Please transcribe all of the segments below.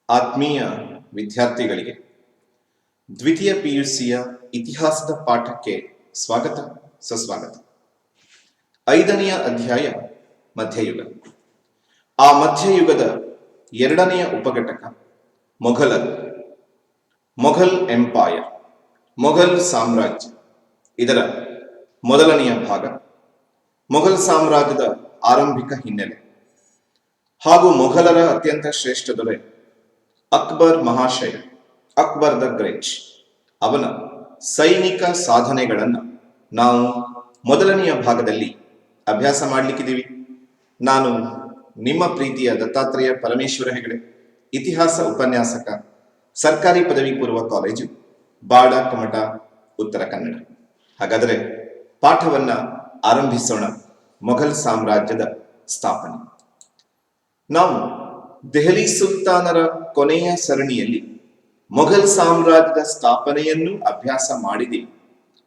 ಆತ್ಮೀಯ ವಿದ್ಯಾರ್ಥಿಗಳಿಗೆ ದ್ವಿತೀಯ ಪಿಯುಸಿಯ ಇತಿಹಾಸದ ಪಾಠಕ್ಕೆ ಸ್ವಾಗತ ಸುಸ್ವಾಗತ. 5ನೆಯ ಅಧ್ಯಾಯ ಮಧ್ಯಯುಗ. ಆ ಮಧ್ಯಯುಗದ 2ನೆಯ ಉಪಘಟಕ ಮೊಘಲರು. ಮೊಘಲ್ ಎಂಪೈರ್, ಮೊಘಲ್ ಸಾಮ್ರಾಜ್ಯ. ಇದರ ಮೊದಲನೆಯ ಭಾಗ ಮೊಘಲ್ ಸಾಮ್ರಾಜ್ಯದ ಆರಂಭಿಕ ಹಿನ್ನೆಲೆ ಹಾಗೂ ಮೊಘಲರ ಅತ್ಯಂತ ಶ್ರೇಷ್ಠ ದೊರೆ ಅಕ್ಬರ್ ಮಹಾಶಯ, ಅಕ್ಬರ್ ದ ಗ್ರೇಟ್, ಅವನ ಸೈನಿಕ ಸಾಧನೆಗಳನ್ನು ನಾವು ಮೊದಲನೆಯ ಭಾಗದಲ್ಲಿ ಅಭ್ಯಾಸ ಮಾಡಲಿಕ್ಕಿದ್ದೀವಿ. ನಾನು ನಿಮ್ಮ ಪ್ರೀತಿಯ ದತ್ತಾತ್ರೇಯ ಪರಮೇಶ್ವರ ಹೆಗಡೆ, ಇತಿಹಾಸ ಉಪನ್ಯಾಸಕ, ಸರ್ಕಾರಿ ಪದವಿ ಪೂರ್ವ ಕಾಲೇಜು, ಬಾಡ ಕಮಟ, ಉತ್ತರ ಕನ್ನಡ. ಹಾಗಾದರೆ ಪಾಠವನ್ನ ಆರಂಭಿಸೋಣ. ಮೊಘಲ್ ಸಾಮ್ರಾಜ್ಯದ ಸ್ಥಾಪನೆ. ನಾವು ದೆಹಲಿ ಸುಲ್ತಾನರ ಕೊನೆಯ ಸರಣಿಯಲ್ಲಿ ಮೊಘಲ್ ಸಾಮ್ರಾಜ್ಯದ ಸ್ಥಾಪನೆಯನ್ನು ಅಭ್ಯಾಸ ಮಾಡಿದ್ದೀವಿ.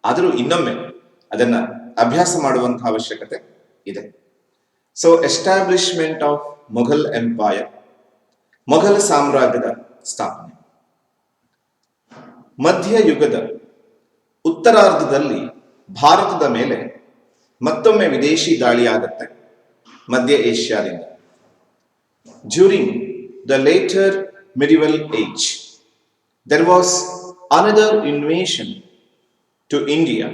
ಆದರೂ ಇನ್ನೊಮ್ಮೆ ಅದನ್ನ ಅಭ್ಯಾಸ ಮಾಡುವಂತಹ ಅವಶ್ಯಕತೆ ಇದೆ. So establishment of Mughal empire, Mughal ಸಾಮ್ರಾಜ್ಯದ ಸ್ಥಾಪನೆ. ಮಧ್ಯಯುಗದ ಉತ್ತರಾರ್ಧದಲ್ಲಿ ಭಾರತದ ಮೇಲೆ ಮತ್ತೊಮ್ಮೆ ವಿದೇಶಿ ದಾಳಿಯಾಗುತ್ತೆ ಮಧ್ಯ ಏಷ್ಯಾದಿಂದ. During the later medieval age, there was another invasion to India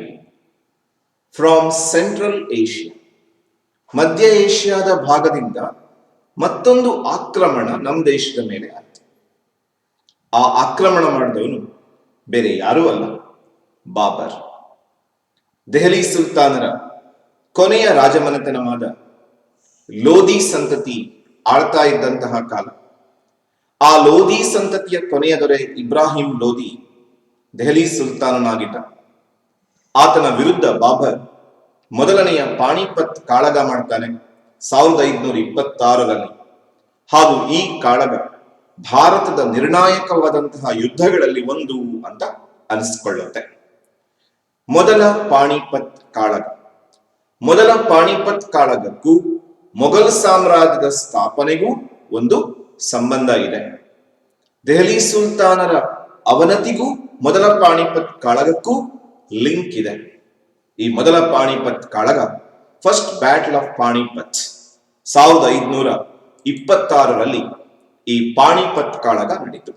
from Central Asia. ಮಧ್ಯ ಏಷ್ಯಾದ ಭಾಗದಿಂದ ಮತ್ತೊಂದು ಆಕ್ರಮಣ ನಮ್ಮ ದೇಶದ ಮೇಲೆ ಆಯಿತು. ಆ ಆಕ್ರಮಣ ಮಾಡಿದವನು ಬೇರೆ ಯಾರೂ ಅಲ್ಲ, ಬಾಬರ್. ದೆಹಲಿ ಸುಲ್ತಾನರ ಕೊನೆಯ ರಾಜಮನೆತನವಾದ ಲೋಧಿ ಸಂತತಿ ಆಳ್ತಾ ಇದ್ದಂತಹ ಕಾಲ. ಆ ಲೋಧಿ ಸಂತತಿಯ ಕೊನೆಯ ದೊರೆ ಇಬ್ರಾಹಿಂ ಲೋಧಿ ದೆಹಲಿ ಸುಲ್ತಾನನಾಗಿದ್ದ. ಆತನ ವಿರುದ್ಧ ಬಾಬರ್ ಮೊದಲನೆಯ ಪಾಣಿಪತ್ ಕಾಳಗ ಮಾಡ್ತಾನೆ 1526ರಲ್ಲಿ. ಹಾಗೂ ಈ ಕಾಳಗ ಭಾರತದ ನಿರ್ಣಾಯಕವಾದಂತಹ ಯುದ್ಧಗಳಲ್ಲಿ ಒಂದು ಅಂತ ಅನಿಸ್ಕೊಳ್ಳುತ್ತೆ. ಮೊದಲ ಪಾಣಿಪತ್ ಕಾಳಗ. ಮೊದಲ ಪಾಣಿಪತ್ ಕಾಳಗಕ್ಕೂ ಮೊಘಲ್ ಸಾಮ್ರಾಜ್ಯದ ಸ್ಥಾಪನೆಗೂ ಒಂದು ಸಂಬಂಧ ಇದೆ. ದೆಹಲಿ ಸುಲ್ತಾನರ ಅವನತಿಗೂ ಮೊದಲ ಪಾಣಿಪತ್ ಕಾಳಗಕ್ಕೂ ಲಿಂಕ್ ಇದೆ. ಈ ಮೊದಲ ಪಾಣಿಪತ್ ಕಾಳಗ, ಫಸ್ಟ್ ಬ್ಯಾಟಲ್ ಆಫ್ ಪಾಣಿಪತ್, 1526ರಲ್ಲಿ ಈ ಪಾಣಿಪತ್ ಕಾಳಗ ನಡೀತು.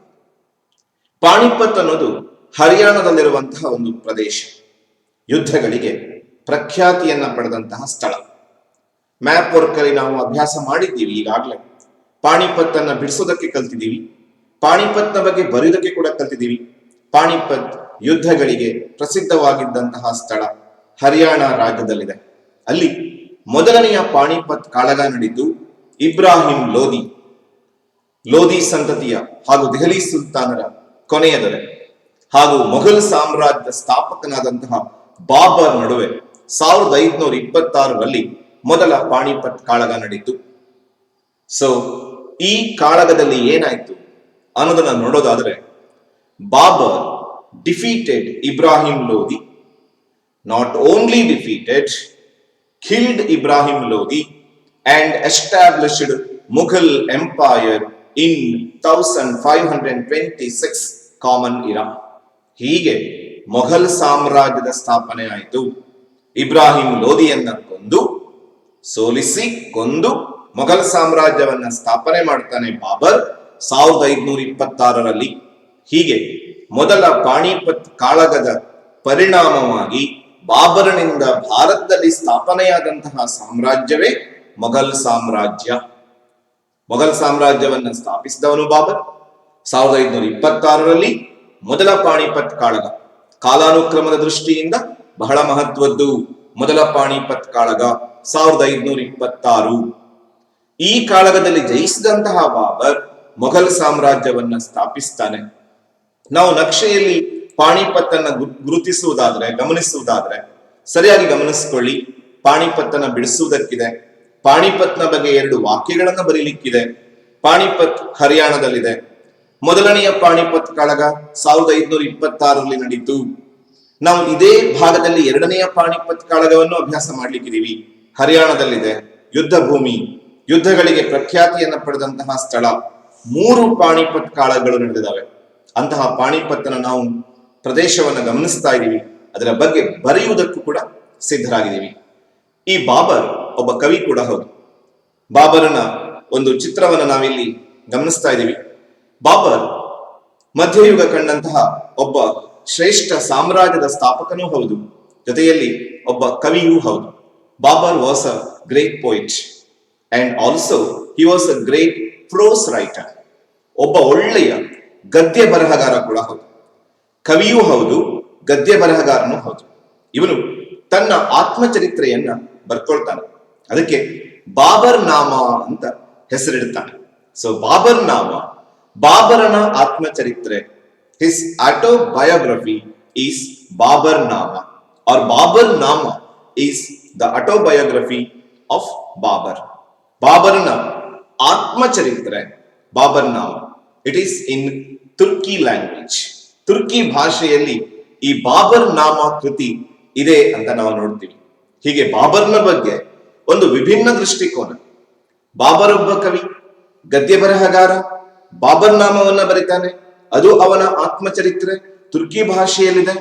ಪಾಣಿಪತ್ ಅನ್ನೋದು ಹರಿಯಾಣದಲ್ಲಿರುವಂತಹ ಒಂದು ಪ್ರದೇಶ, ಯುದ್ಧಗಳಿಗೆ ಪ್ರಖ್ಯಾತಿಯನ್ನ ಪಡೆದಂತಹ ಸ್ಥಳ. ಮ್ಯಾಪ್ ವರ್ಕ್ ಅಲ್ಲಿ ನಾವು ಅಭ್ಯಾಸ ಮಾಡಿದ್ದೀವಿ ಈಗಾಗಲೇ. ಪಾಣಿಪತ್ ಅನ್ನ ಬಿಡಿಸೋದಕ್ಕೆ ಕಲ್ತಿದ್ದೀವಿ, ಪಾಣಿಪತ್ನ ಬಗ್ಗೆ ಬರೆಯೋದಕ್ಕೆ ಕೂಡ ಕಲ್ತಿದ್ದೀವಿ. ಪಾಣಿಪತ್ ಯುದ್ಧಗಳಿಗೆ ಪ್ರಸಿದ್ಧವಾಗಿದ್ದಂತಹ ಸ್ಥಳ ಹರಿಯಾಣ ರಾಜ್ಯದಲ್ಲಿದೆ. ಅಲ್ಲಿ ಮೊದಲನೆಯ ಪಾಣಿಪತ್ ಕಾಳಗ ನಡೆದು ಇಬ್ರಾಹಿಂ ಲೋಧಿ, ಲೋಧಿ ಸಂತತಿಯ ಹಾಗೂ ದೆಹಲಿ ಸುಲ್ತಾನರ ಕೊನೆಯ ದೊರೆ ಹಾಗೂ ಮೊಘಲ್ ಸಾಮ್ರಾಜ್ಯದ ಸ್ಥಾಪಕನಾದಂತಹ ಬಾಬರ್ ನಡುವೆ 1526ರಲ್ಲಿ ಮೊದಲ ಪಾಣಿಪತ್ ಕಾಳಗ ನಡೀತು. ಸೊ ಈ ಕಾಳಗದಲ್ಲಿ ಏನಾಯ್ತು ಅನ್ನೋದನ್ನ ನೋಡೋದಾದ್ರೆ, Babur defeated Ibrahim Lodhi, not only defeated, killed Ibrahim Lodhi and established Mughal empire in 1526 common era. ಹೀಗೆ ಮೊಘಲ್ ಸಾಮ್ರಾಜ್ಯದ ಸ್ಥಾಪನೆ ಆಯಿತು. ಇಬ್ರಾಹಿಂ ಲೋಧಿಯನ್ನ ಸೋಲಿಸಿ ಕೊಂದು ಮೊಘಲ್ ಸಾಮ್ರಾಜ್ಯವನ್ನ ಸ್ಥಾಪನೆ ಮಾಡ್ತಾನೆ ಬಾಬರ್ 1526ರಲ್ಲಿ. ಹೀಗೆ ಮೊದಲ ಪಾಣಿಪತ್ ಕಾಳಗದ ಪರಿಣಾಮವಾಗಿ ಬಾಬರನಿಂದ ಭಾರತದಲ್ಲಿ ಸ್ಥಾಪನೆಯಾದಂತಹ ಸಾಮ್ರಾಜ್ಯವೇ ಮೊಘಲ್ ಸಾಮ್ರಾಜ್ಯ. ಮೊಘಲ್ ಸಾಮ್ರಾಜ್ಯವನ್ನ ಸ್ಥಾಪಿಸಿದವನು ಬಾಬರ್. 1526ರಲ್ಲಿ ಮೊದಲ ಪಾಣಿಪತ್ ಕಾಳಗ ಕಾಲಾನುಕ್ರಮದ ದೃಷ್ಟಿಯಿಂದ ಬಹಳ ಮಹತ್ವದ್ದು. ಮೊದಲ ಪಾಣಿಪತ್ ಕಾಳಗ 1526. ಈ ಕಾಳಗದಲ್ಲಿ ಜಯಿಸಿದಂತಹ ಬಾಬರ್ ಮೊಘಲ್ ಸಾಮ್ರಾಜ್ಯವನ್ನ ಸ್ಥಾಪಿಸ್ತಾನೆ. ನಾವು ನಕ್ಷೆಯಲ್ಲಿ ಪಾಣಿಪತ್ ಅನ್ನ ಗುರುತಿಸುವುದಾದ್ರೆ, ಗಮನಿಸುವುದಾದ್ರೆ ಸರಿಯಾಗಿ ಗಮನಿಸಿಕೊಳ್ಳಿ. ಪಾಣಿಪತ್ ಅನ್ನ ಬಿಡಿಸುವುದಕ್ಕಿದೆ. ಪಾಣಿಪತ್ನ ಬಗ್ಗೆ 2 ವಾಕ್ಯಗಳನ್ನ ಬರೀಲಿಕ್ಕಿದೆ. ಪಾಣಿಪತ್ ಹರಿಯಾಣದಲ್ಲಿದೆ. ಮೊದಲನೆಯ ಪಾಣಿಪತ್ ಕಾಳಗ 1526ರಲ್ಲಿ ನಡೀತು. ನಾವು ಇದೇ ಭಾಗದಲ್ಲಿ 2ನೆಯ ಪಾಣಿಪತ್ ಕಾಳಗವನ್ನು ಅಭ್ಯಾಸ ಮಾಡ್ಲಿಕ್ಕಿದೀವಿ. ಹರಿಯಾಣದಲ್ಲಿದೆ, ಯುದ್ಧ ಭೂಮಿ, ಯುದ್ಧಗಳಿಗೆ ಪ್ರಖ್ಯಾತಿಯನ್ನು ಪಡೆದಂತಹ ಸ್ಥಳ. 3 ಪಾಣಿಪತ್ ಕಾಳಗಗಳು ನಡೆದಿದ್ದಾವೆ. ಅಂತಹ ಪಾಣಿಪತ್ತನ ನಾವು ಪ್ರದೇಶವನ್ನು ಗಮನಿಸ್ತಾ ಇದ್ದೀವಿ, ಅದರ ಬಗ್ಗೆ ಬರೆಯುವುದಕ್ಕೂ ಕೂಡ ಸಿದ್ಧರಾಗಿದ್ದೀವಿ. ಈ ಬಾಬರ್ ಒಬ್ಬ ಕವಿ ಕೂಡ ಹೌದು. ಬಾಬರನ ಒಂದು ಚಿತ್ರವನ್ನು ನಾವಿಲ್ಲಿ ಗಮನಿಸ್ತಾ ಇದ್ದೀವಿ. ಬಾಬರ್ ಮಧ್ಯಯುಗ ಕಂಡಂತಹ ಒಬ್ಬ ಶ್ರೇಷ್ಠ ಸಾಮ್ರಾಜ್ಯದ ಸ್ಥಾಪಕನೂ ಹೌದು, ಜೊತೆಯಲ್ಲಿ ಒಬ್ಬ ಕವಿಯೂ ಹೌದು. Babur was a great poet and also he was a great prose writer. ಒಬ್ಬ ಒಳ್ಳೆಯ ಗದ್ಯ ಬರಹಗಾರ ಕೂಡ ಹೌದು, ಕವಿಯೂ ಹೌದು, ಗದ್ಯ ಬರಹಗಾರನೂ ಹೌದು. ಇವನು ತನ್ನ ಆತ್ಮಚರಿತ್ರೆಯನ್ನ ಬರ್ಕೊಳ್ತಾನೆ, ಅದಕ್ಕೆ ಬಾಬರ್ ನಾಮ ಅಂತ ಹೆಸರಿಡ್ತಾನೆ. ಸೊ ಬಾಬರ್ ನಾಮ, ಬಾಬರನ ಆತ್ಮಚರಿತ್ರೆ, his autobiography is Baburnama, or Baburnama is the autobiography of Babur. ಬಾಬರನ ಆತ್ಮಚರಿತ್ರೆ Baburnama, it is in Turki language. Turki ಭಾಷೆಯಲ್ಲಿ ಈ ಬಾಬರ್ ನಾಮ ಕೃತಿ ಇದೆ ಅಂತ ನಾವು ನೋಡ್ತೀವಿ. ಹೀಗೆ ಬಾಬರ್ನ ಬಗ್ಗೆ ಒಂದು ವಿಭಿನ್ನ ದೃಷ್ಟಿಕೋನ. ಬಾಬರ್ ಒಬ್ಬ ಕವಿ, ಗದ್ಯ ಬರಹಗಾರ, ಬಾಬರ್ ನಾಮವನ್ನ ಬರೀತಾನೆ, ಅದು ಅವನ ಆತ್ಮಚರಿತ್ರೆ, ತುರ್ಕಿ ಭಾಷೆಯಲ್ಲಿದೆ.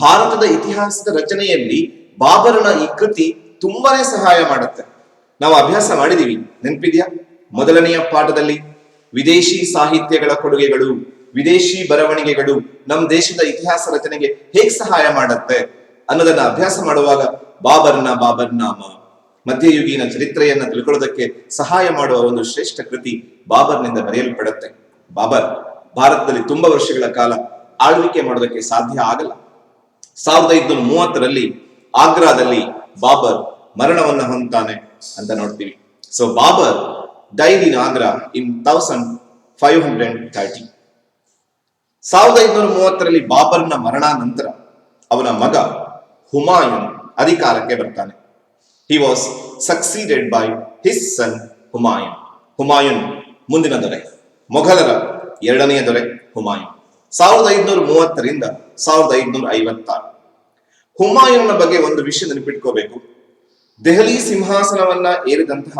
ಭಾರತದ ಇತಿಹಾಸದ ರಚನೆಯಲ್ಲಿ ಬಾಬರನ ಈ ಕೃತಿ ತುಂಬಾನೇ ಸಹಾಯ ಮಾಡುತ್ತೆ. ನಾವು ಅಭ್ಯಾಸ ಮಾಡಿದೀವಿ, ನೆನಪಿದ್ಯಾ? ಮೊದಲನೆಯ ಪಾಠದಲ್ಲಿ ವಿದೇಶಿ ಸಾಹಿತ್ಯಗಳ ಕೊಡುಗೆಗಳು, ವಿದೇಶಿ ಬರವಣಿಗೆಗಳು ನಮ್ಮ ದೇಶದ ಇತಿಹಾಸ ರಚನೆಗೆ ಹೇಗೆ ಸಹಾಯ ಮಾಡುತ್ತೆ ಅನ್ನೋದನ್ನ ಅಭ್ಯಾಸ ಮಾಡುವಾಗ ಬಾಬರ್ ನಾಮ ಮಧ್ಯಯುಗೀನ ಚರಿತ್ರೆಯನ್ನ ತಿಳ್ಕೊಳ್ಳೋದಕ್ಕೆ ಸಹಾಯ ಮಾಡುವ ಒಂದು ಶ್ರೇಷ್ಠ ಕೃತಿ ಬಾಬರ್ನಿಂದ ಬರೆಯಲ್ಪಡುತ್ತೆ. ಬಾಬರ್ ಭಾರತದಲ್ಲಿ ತುಂಬಾ ವರ್ಷಗಳ ಕಾಲ ಆಳ್ವಿಕೆ ಮಾಡೋದಕ್ಕೆ ಸಾಧ್ಯ ಆಗಲ್ಲ. 1530ರಲ್ಲಿ ಆಗ್ರಾದಲ್ಲಿ ಬಾಬರ್ ಮರಣವನ್ನ ಹೊಂದ್ತಾನೆ ಅಂತ ನೋಡ್ತೀವಿ. So Babur died in Agra in 1530. 1530ರಲ್ಲಿ ಬಾಬರ್ನ ಮರಣ ನಂತರ ಅವನ ಮಗ ಹುಮಾಯೂನ್ ಅಧಿಕಾರಕ್ಕೆ ಬರ್ತಾನೆ. He was succeeded by his son Humayun. Humayun ಮುಂದಿನ ದೊರೆ, ಮೊಘಲರ 2ನೇ ದೊರೆ ಹುಮಾಯೂನ್. 1530ರಿಂದ 1556. ಹುಮಾಯೂನ್ನ ಬಗ್ಗೆ ಒಂದು ವಿಷಯ ನೆನಪಿಟ್ಕೋಬೇಕು. ದೆಹಲಿ ಸಿಂಹಾಸನವನ್ನ ಏರಿದಂತಹ,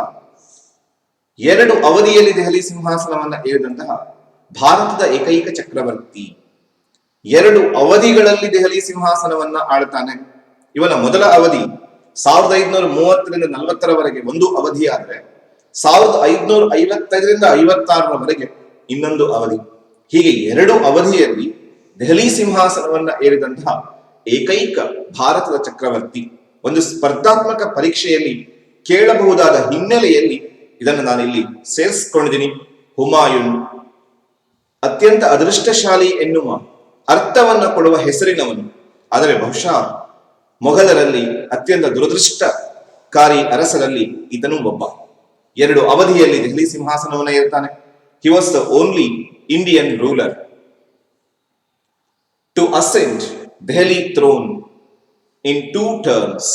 2 ಅವಧಿಯಲ್ಲಿ ದೆಹಲಿ ಸಿಂಹಾಸನವನ್ನ ಏರಿದಂತಹ ಭಾರತದ ಏಕೈಕ ಚಕ್ರವರ್ತಿ. 2 ಅವಧಿಗಳಲ್ಲಿ ದೆಹಲಿ ಸಿಂಹಾಸನವನ್ನ ಆಳ್ತಾನೆ. ಇವನ ಮೊದಲ ಅವಧಿ 1530ರಿಂದ 40ರವರೆಗೆ ಒಂದು ಅವಧಿ ಆದ್ರೆ 1555ರಿಂದ 56ರವರೆಗೆ ಇನ್ನೊಂದು ಅವಧಿ. ಹೀಗೆ 2 ಅವಧಿಯಲ್ಲಿ ದೆಹಲಿ ಸಿಂಹಾಸನವನ್ನ ಏರಿದಂತಹ ಏಕೈಕ ಭಾರತದ ಚಕ್ರವರ್ತಿ. ಒಂದು ಸ್ಪರ್ಧಾತ್ಮಕ ಪರೀಕ್ಷೆಯಲ್ಲಿ ಕೇಳಬಹುದಾದ ಹಿನ್ನೆಲೆಯಲ್ಲಿ ಇದನ್ನು ನಾನಿಲ್ಲಿ ಸೇರಿಸಿಕೊಂಡಿದ್ದೀನಿ. ಹುಮಾಯೂನ್ ಅತ್ಯಂತ ಅದೃಷ್ಟಶಾಲಿ ಎನ್ನುವ ಅರ್ಥವನ್ನ ಕೊಡುವ ಹೆಸರಿನವನು, ಆದರೆ ಬಹುಶಃ ಮೊಘಲರಲ್ಲಿ ಅತ್ಯಂತ ದುರದೃಷ್ಟಕಾರಿ ಅರಸರಲ್ಲಿ ಈತನೂ ಒಬ್ಬ. 2 ಅವಧಿಯಲ್ಲಿ ದೆಹಲಿ ಸಿಂಹಾಸನವನ್ನ ಏರ್ತಾನೆ. He was the only Indian ruler to ascend Delhi throne in 2 terms.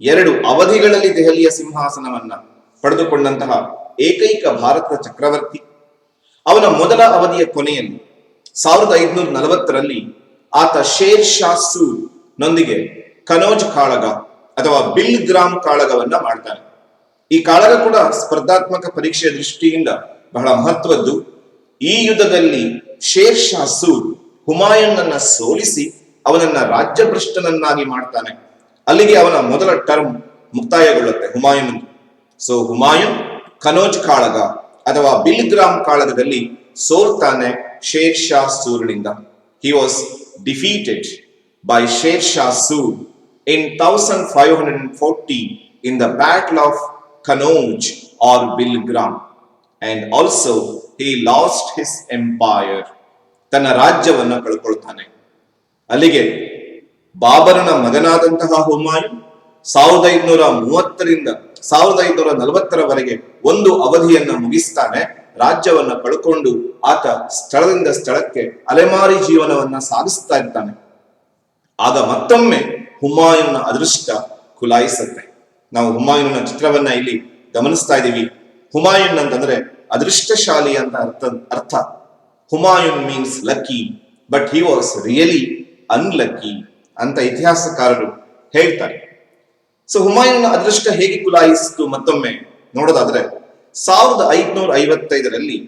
2 ಅವಧಿಗಳಲ್ಲಿ ದೆಹಲಿಯ ಸಿಂಹಾಸನವನ್ನ ಪಡೆದುಕೊಂಡಂತಹ ಏಕೈಕ ಭಾರತದ ಚಕ್ರವರ್ತಿ. ಅವನ ಮೊದಲ ಅವಧಿಯ ಕೊನೆಯಲ್ಲಿ 1540ರಲ್ಲಿ ಆತ ಶೇರ್ ಶಾ ಸೂರ್ ನೊಂದಿಗೆ ಕನೌಜ್ ಕಾಳಗ ಅಥವಾ ಬಿಲ್ಗ್ರಾಮ್ ಕಾಳಗವನ್ನ ಮಾಡ್ತಾನೆ. ಈ ಕಾಳಗ ಕೂಡ ಸ್ಪರ್ಧಾತ್ಮಕ ಪರೀಕ್ಷೆಯ ದೃಷ್ಟಿಯಿಂದ ಬಹಳ ಮಹತ್ವದ್ದು. ಈ ಯುದ್ಧದಲ್ಲಿ ಶೇರ್ ಶಾ ಸೂರ್ ಹುಮಾಯೂನ್ನನ್ನ ಸೋಲಿಸಿ ಅವನನ್ನ ರಾಜ್ಯಭ್ರಷ್ಟನನ್ನಾಗಿ ಮಾಡ್ತಾನೆ. ಅಲ್ಲಿಗೆ ಅವನ ಮೊದಲ ಟರ್ಮ್ ಮುಕ್ತಾಯಗೊಳ್ಳುತ್ತೆ ಹುಮಾಯೂನ್. ಸೊ ಹುಮಾಯೂನ್ ಕನೌಜ್ ಕಾಳಗ ಅಥವಾ ಬಿಲ್ಗ್ರಾಮ್ ಕಾಳಗದಲ್ಲಿ ಸೋಲ್ತಾನೆ ಶೇರ್ ಶಾ ಸೂರ್ನಿಂದ. He was defeated by Sher Shah Sur in 1540 in the battle of Kanauj or Bilgram, and also he lost his empire. ತನ್ನ ರಾಜ್ಯವನ್ನ ಕಳ್ಕೊಳ್ತಾನೆ. ಅಲ್ಲಿಗೆ ಬಾಬರನ ಮಗನಾದಂತಹ ಹುಮಾಯೂನ್ 1530ರಿಂದ 1540ರವರೆಗೆ ಒಂದು ಅವಧಿಯನ್ನ ಮುಗಿಸ್ತಾನೆ. ರಾಜ್ಯವನ್ನ ಕಳ್ಕೊಂಡು ಆತ ಸ್ಥಳದಿಂದ ಸ್ಥಳಕ್ಕೆ ಅಲೆಮಾರಿ ಜೀವನವನ್ನ ಸಾಗಿಸ್ತಾ ಇರ್ತಾನೆ. ಆಗ ಮತ್ತೊಮ್ಮೆ ಹುಮಾಯೂನ್ನ ಅದೃಷ್ಟ ಕುಲಾಯಿಸುತ್ತೆ. ನಾವು ಹುಮಾಯೂನ್ನ ಚಿತ್ರವನ್ನ ಇಲ್ಲಿ ಗಮನಿಸ್ತಾ ಇದ್ದೀವಿ. ಹುಮಾಯೂನ್ ಅಂತಂದ್ರೆ ಅದೃಷ್ಟಶಾಲಿ ಅಂತ ಅರ್ಥ. Humayun means lucky, but he was really unlucky ಅಂತ ಇತಿಹಾಸಕಾರರು ಹೇಳ್ತಾರೆ. ಸೊ ಹುಮಾಯೂನ್ನ ಅದೃಷ್ಟ ಹೇಗೆ ಕುಲಾಯಿಸಿತು ಮತ್ತೊಮ್ಮೆ ನೋಡೋದಾದ್ರೆ 1555ರಲ್ಲಿ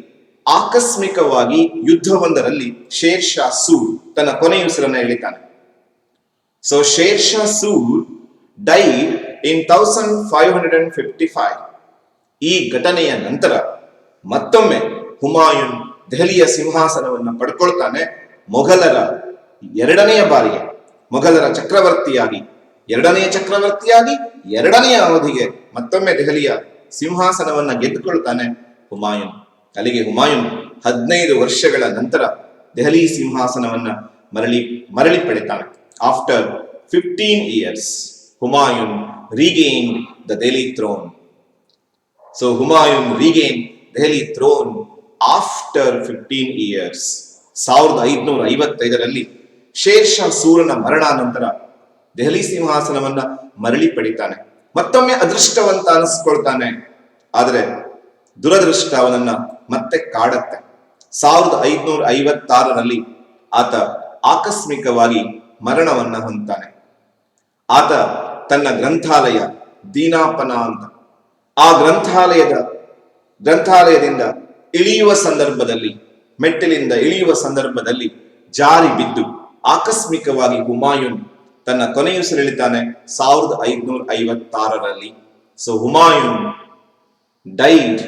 ಆಕಸ್ಮಿಕವಾಗಿ ಯುದ್ಧವೊಂದರಲ್ಲಿ ಶೇರ್ ಶಾ ಸೂರ್ ತನ್ನ ಕೊನೆಯುಸಿರನ್ನು ಎಳಿತಾನೆ. So Sher Shah Sur died in 1555. ಈ ಘಟನೆಯ ನಂತರ ಮತ್ತೊಮ್ಮೆ ಹುಮಾಯೂನ್ ದೆಹಲಿಯ ಸಿಂಹಾಸನವನ್ನು ಪಡ್ಕೊಳ್ತಾನೆ. ಮೊಘಲರ ಎರಡನೆಯ ಬಾರಿಗೆ ಮೊಘಲರ ಚಕ್ರವರ್ತಿಯಾಗಿ ಎರಡನೆಯ ಅವಧಿಗೆ ಮತ್ತೊಮ್ಮೆ ದೆಹಲಿಯ ಸಿಂಹಾಸನವನ್ನ ಗೆದ್ದುಕೊಳ್ತಾನೆ ಹುಮಾಯೂನ್. ಅಲ್ಲಿಗೆ ಹುಮಾಯೂನ್ 15 ವರ್ಷಗಳ ನಂತರ ದೆಹಲಿ ಸಿಂಹಾಸನವನ್ನ ಮರಳಿ ಪಡಿತಾನೆ. After 15 years Humayun regained the Delhi throne. So Humayun regained Delhi throne after 15 years. 1555ರಲ್ಲಿ ಶೇರ್ ಶಾ ಸೂರನ ಮರಣಾನಂತರ ದೆಹಲಿ ಸಿಂಹಾಸನವನ್ನ ಮರಳಿ ಪಡಿತಾನೆ. ಮತ್ತೊಮ್ಮೆ ಅದೃಷ್ಟವಂತ ಅನಿಸ್ಕೊಳ್ತಾನೆ. ಆದರೆ ದುರದೃಷ್ಟ ಅವನನ್ನ ಮತ್ತೆ ಕಾಡತ್ತೆ. 1556ರಲ್ಲಿ ಆತ ಆಕಸ್ಮಿಕವಾಗಿ ಮರಣವನ್ನ ಹೊಂದ್ತಾನೆ. ಆತ ತನ್ನ ಗ್ರಂಥಾಲಯ ದೀನಾಪನ ಅಂತ ಆ ಗ್ರಂಥಾಲಯದಿಂದ ಇಳಿಯುವ ಸಂದರ್ಭದಲ್ಲಿ, ಮೆಟ್ಟಿಲಿಂದ ಇಳಿಯುವ ಸಂದರ್ಭದಲ್ಲಿ ಜಾರಿ ಬಿದ್ದು ಆಕಸ್ಮಿಕವಾಗಿ ಹುಮಾಯೂನ್ ತನ್ನ ಕೊನೆಯುಸಿರೆಳಿತಾನೆ 1556ರಲ್ಲಿ. So Humayun died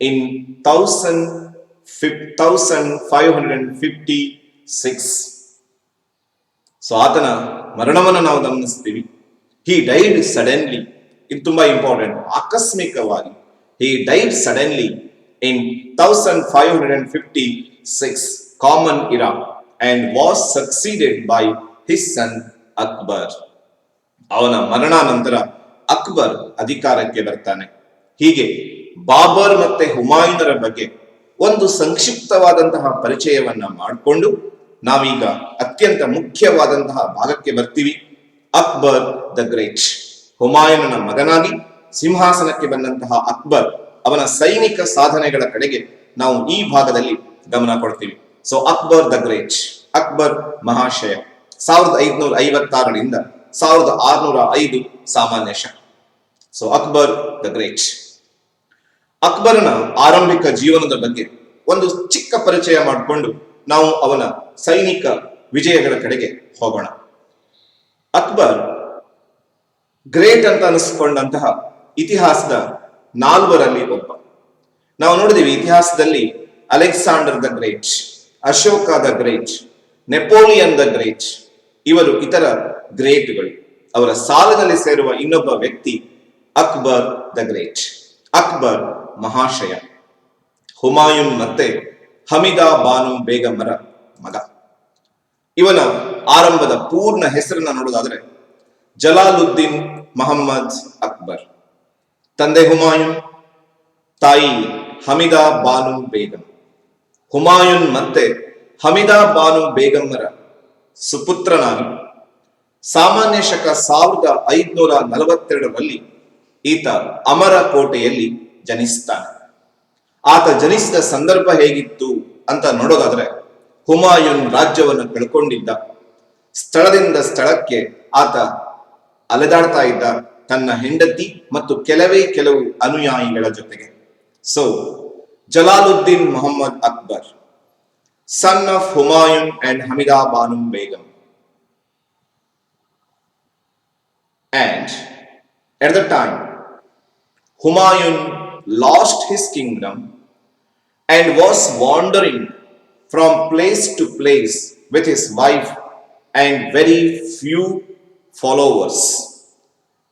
in 1556. So ಆತನ ಮರಣವನ್ನು ನಾವು ಗಮನಿಸ್ತೀವಿ. He died suddenly. ಇದು ತುಂಬಾ ಇಂಪಾರ್ಟೆಂಟ್. ಆಕಸ್ಮಿಕವಾಗಿ he died suddenly in 1556 common ಇರಾ and was succeeded by his son Akbar. ಅವನ ಮರಣಾನಂತರ ಅಕ್ಬರ್ ಅಧಿಕಾರಕ್ಕೆ ಬರ್ತಾನೆ. ಹೀಗೆ ಬಾಬರ್ ಮತ್ತೆ ಹುಮಾಯೂನರ ಬಗ್ಗೆ ಒಂದು ಸಂಕ್ಷಿಪ್ತವಾದಂತಹ ಪರಿಚಯವನ್ನ ಮಾಡಿಕೊಂಡು ನಾವೀಗ ಅತ್ಯಂತ ಮುಖ್ಯವಾದಂತಹ ಭಾಗಕ್ಕೆ ಬರ್ತೀವಿ. Akbar the great. ಹುಮಾಯೂನನ ಮಗನಾಗಿ ಸಿಂಹಾಸನಕ್ಕೆ ಬಂದಂತಹ ಅಕ್ಬರ್, ಅವನ ಸೈನಿಕ ಸಾಧನೆಗಳ ಕಡೆಗೆ ನಾವು ಈ ಭಾಗದಲ್ಲಿ ಗಮನ ಕೊಡ್ತೀವಿ. So Akbar the great, Akbar ಮಹಾಶಯ, 1556ರಿಂದ 1605 ಸಾಮಾನ್ಯ ಶಕ. So Akbar the great. ಅಕ್ಬರನ ಆರಂಭಿಕ ಜೀವನದ ಬಗ್ಗೆ ಒಂದು ಚಿಕ್ಕ ಪರಿಚಯ ಮಾಡಿಕೊಂಡು ನಾವು ಅವನ ಸೈನಿಕ ವಿಜಯಗಳ ಕಡೆಗೆ ಹೋಗೋಣ. ಅಕ್ಬರ್ ಗ್ರೇಟ್ ಅಂತ ಅನಿಸ್ಕೊಂಡಂತಹ ಇತಿಹಾಸದ 4ರಲ್ಲಿ ಒಬ್ಬ. ನಾವು ನೋಡಿದೀವಿ ಇತಿಹಾಸದಲ್ಲಿ Alexander the great, Ashoka the great, Napoleon the great, ಇವರು ಇತರ ಗ್ರೇಟ್ಗಳು. ಅವರ ಸಾಲಿನಲ್ಲಿ ಸೇರುವ ಇನ್ನೊಬ್ಬ ವ್ಯಕ್ತಿ ಅಕ್ಬರ್ ದ ಗ್ರೇಟ್, ಅಕ್ಬರ್ ಮಹಾಶಯ. ಹುಮಾಯೂನ್ ಮತ್ತೆ ಹಮಿದಾ ಬಾನು ಬೇಗಮರ ಮಗ. ಇವನ ಆರಂಭದ ಪೂರ್ಣ ಹೆಸರನ್ನ ನೋಡೋದಾದ್ರೆ ಜಲಾಲುದ್ದೀನ್ ಮೊಹಮ್ಮದ್ ಅಕ್ಬರ್. ತಂದೆ ಹುಮಾಯೂನ್, ತಾಯಿ ಹಮಿದಾ ಬಾನು ಬೇಗಂ. ಹುಮಾಯೂನ್ ಮತ್ತೆ ಹಮಿದಾ ಬಾನು ಬೇಗಮ್ಮರ ಸುಪುತ್ರನಾಗಿ ಸಾಮಾನ್ಯ ಶಕ 1542ರಲ್ಲಿ ಈತ ಅಮರಕೋಟೆಯಲ್ಲಿ ಜನಿಸ್ತಾನೆ. ಆತ ಜನಿಸಿದ ಸಂದರ್ಭ ಹೇಗಿತ್ತು ಅಂತ ನೋಡೋದಾದ್ರೆ, ಹುಮಾಯೂನ್ ರಾಜ್ಯವನ್ನು ಕಳ್ಕೊಂಡಿದ್ದ. ಸ್ಥಳದಿಂದ ಸ್ಥಳಕ್ಕೆ ಆತ ಅಲೆದಾಡ್ತಾ ಇದ್ದ ತನ್ನ ಹೆಂಡತಿ ಮತ್ತು ಕೆಲವು ಅನುಯಾಯಿಗಳ ಜೊತೆಗೆ. So Jalaluddin Mohammad Akbar, son of Humayun and Hamida Banu Begum. And at the time, Humayun lost his kingdom and was wandering from place to place with his wife and very few followers.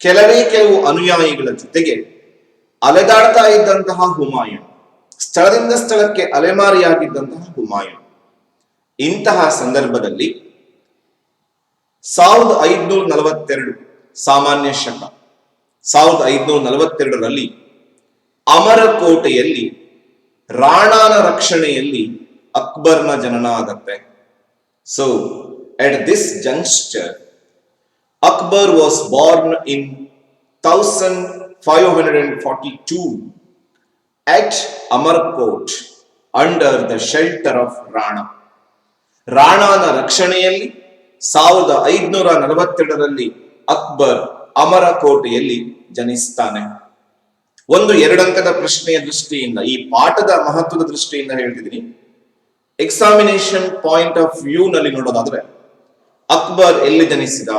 ಕೆಲವು ಅನುಯಾಯಿಗಳ ಜೊತೆಗೆ ಅಲೆದಾಡ್ತಾ ಇದ್ದಂತಹ ಹುಮಾಯೂನ್, ಸ್ಥಳದಿಂದ ಸ್ಥಳಕ್ಕೆ ಅಲೆಮಾರಿಯಾಗಿದ್ದಂತಹ ಹುಮಾಯೂನ್. ಇಂತಹ ಸಂದರ್ಭದಲ್ಲಿ 1542 ಸಾಮಾನ್ಯ ಶಕ 1542ರಲ್ಲಿ ಅಮರಕೋಟೆಯಲ್ಲಿ ರಾಣಾನ ರಕ್ಷಣೆಯಲ್ಲಿ ಅಕ್ಬರ್ನ ಜನನ ಆಗತ್ತೆ. So at this juncture Akbar was born in 1542 at Amarkot under the shelter of Rana. ರಾಣಾನ ರಕ್ಷಣೆಯಲ್ಲಿ 1542ರಲ್ಲಿ ಅಕ್ಬರ್ ಅಮರಕೋಟೆಯಲ್ಲಿ ಜನಿಸ್ತಾನೆ. ಒಂದು 2 ಅಂಕದ ಪ್ರಶ್ನೆಯ ದೃಷ್ಟಿಯಿಂದ, ಈ ಪಾಠದ ಮಹತ್ವದ ದೃಷ್ಟಿಯಿಂದ ಹೇಳ್ತಿದ್ದೀನಿ. ಎಕ್ಸಾಮಿನೇಷನ್ ಪಾಯಿಂಟ್ ಆಫ್ ವ್ಯೂ ನಲ್ಲಿ ನೋಡೋದಾದ್ರೆ, ಅಕ್ಬರ್ ಎಲ್ಲಿ ಜನಿಸಿದ,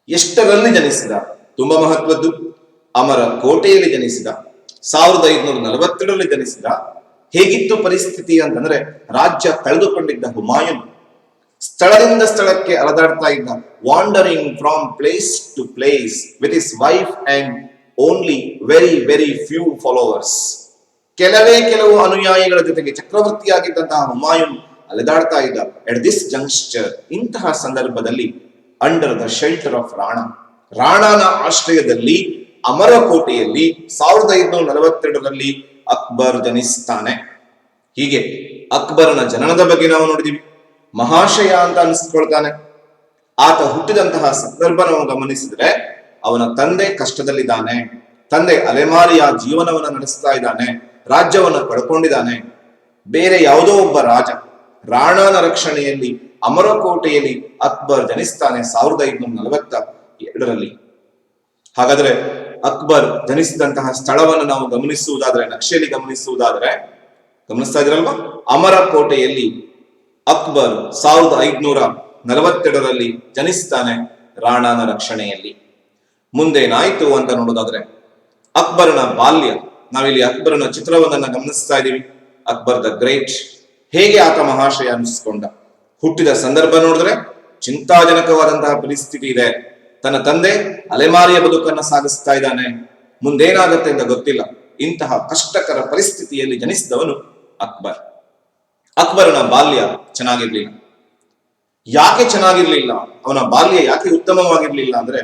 ಎಷ್ಟರಲ್ಲಿ ಜನಿಸಿದ, ತುಂಬಾ ಮಹತ್ವದ್ದು. ಅಮರ ಕೋಟೆಯಲ್ಲಿ ಜನಿಸಿದ, 1542ರಲ್ಲಿ ಜನಿಸಿದ. ಹೇಗಿತ್ತು ಪರಿಸ್ಥಿತಿ ಅಂತಂದ್ರೆ, ರಾಜ್ಯ ಕಳೆದುಕೊಂಡಿದ್ದ ಹುಮಾಯೂನ್ ಸ್ಥಳದಿಂದ ಸ್ಥಳಕ್ಕೆ ಅಲದಾಡ್ತಾ ಇದ್ದ, wandering from place to place with his wife and only very very few followers. ಕೆಲವು ಅನುಯಾಯಿಗಳ ಜೊತೆಗೆ ಚಕ್ರವರ್ತಿಯಾಗಿದ್ದಂತಹ ಹುಮಾಯೂನ್ ಅಲೆದಾಡ್ತಾ ಇದ್ದ. ಎಟ್ ದಿಸ್ ಜಂಕ್ಷರ್, ಇಂತಹ ಸಂದರ್ಭದಲ್ಲಿ, ಅಂಡರ್ ದ ಶೆಲ್ಟರ್ ಆಫ್ ರಾಣಾನ ಆಶ್ರಯದಲ್ಲಿ, ಅಮರಕೋಟೆಯಲ್ಲಿ 1542ರಲ್ಲಿ ಅಕ್ಬರ್ ಜನಿಸ್ತಾನೆ. ಹೀಗೆ ಅಕ್ಬರನ ಜನನದ ಬಗ್ಗೆ ನಾವು ನೋಡಿದೀವಿ. ಮಹಾಶಯ ಅಂತ ಅನಿಸ್ಕೊಳ್ತಾನೆ. ಆತ ಹುಟ್ಟಿದಂತಹ ಸಂದರ್ಭ ನಾವು ಗಮನಿಸಿದ್ರೆ, ಅವನ ತಂದೆ ಕಷ್ಟದಲ್ಲಿದ್ದಾನೆ, ತಂದೆ ಅಲೆಮಾರಿಯ ಜೀವನವನ್ನು ನಡೆಸ್ತಾ ಇದ್ದಾನೆ, ರಾಜ್ಯವನ್ನು ಕಳ್ಕೊಂಡಿದ್ದಾನೆ. ಬೇರೆ ಯಾವುದೋ ಒಬ್ಬ ರಾಜ ರಾಣಾನ ರಕ್ಷಣೆಯಲ್ಲಿ ಅಮರಕೋಟೆಯಲ್ಲಿ ಅಕ್ಬರ್ ಜನಿಸ್ತಾನೆ 1542ರಲ್ಲಿ. ಹಾಗಾದ್ರೆ ಅಕ್ಬರ್ ಜನಿಸಿದಂತಹ ಸ್ಥಳವನ್ನು ನಾವು ಗಮನಿಸುವುದಾದ್ರೆ, ನಕ್ಷೆಯಲ್ಲಿ ಗಮನಿಸುವುದಾದ್ರೆ, ಗಮನಿಸ್ತಾ ಇದ್ರಲ್ವಾ, ಅಮರಕೋಟೆಯಲ್ಲಿ ಅಕ್ಬರ್ 1542ರಲ್ಲಿ ಜನಿಸ್ತಾನೆ ರಾಣಾನ ರಕ್ಷಣೆಯಲ್ಲಿ. ಮುಂದೇನಾಯ್ತು ಅಂತ ನೋಡೋದಾದ್ರೆ, ಅಕ್ಬರನ ಬಾಲ್ಯ, ನಾವಿಲ್ಲಿ ಅಕ್ಬರನ ಚಿತ್ರವನ್ನ ಗಮನಿಸ್ತಾ ಇದ್ದೀವಿ. ಅಕ್ಬರ್ ದ ಗ್ರೇಟ್, ಹೇಗೆ ಆತ ಮಹಾಶಯ ಅನಿಸ್ಕೊಂಡ. ಹುಟ್ಟಿದ ಸಂದರ್ಭ ನೋಡಿದ್ರೆ ಚಿಂತಾಜನಕವಾದಂತಹ ಪರಿಸ್ಥಿತಿ ಇದೆ. ತನ್ನ ತಂದೆ ಅಲೆಮಾರಿಯ ಬದುಕನ್ನ ಸಾಗಿಸ್ತಾ ಇದ್ದಾನೆ, ಮುಂದೇನಾಗತ್ತೆ ಅಂತ ಗೊತ್ತಿಲ್ಲ. ಇಂತಹ ಕಷ್ಟಕರ ಪರಿಸ್ಥಿತಿಯಲ್ಲಿ ಜನಿಸಿದವನು ಅಕ್ಬರ್. ಅಕ್ಬರನ ಬಾಲ್ಯ ಚೆನ್ನಾಗಿರ್ಲಿಲ್ಲ. ಯಾಕೆ ಚೆನ್ನಾಗಿರ್ಲಿಲ್ಲ, ಅವನ ಬಾಲ್ಯ ಯಾಕೆ ಉತ್ತಮವಾಗಿರ್ಲಿಲ್ಲ ಅಂದ್ರೆ,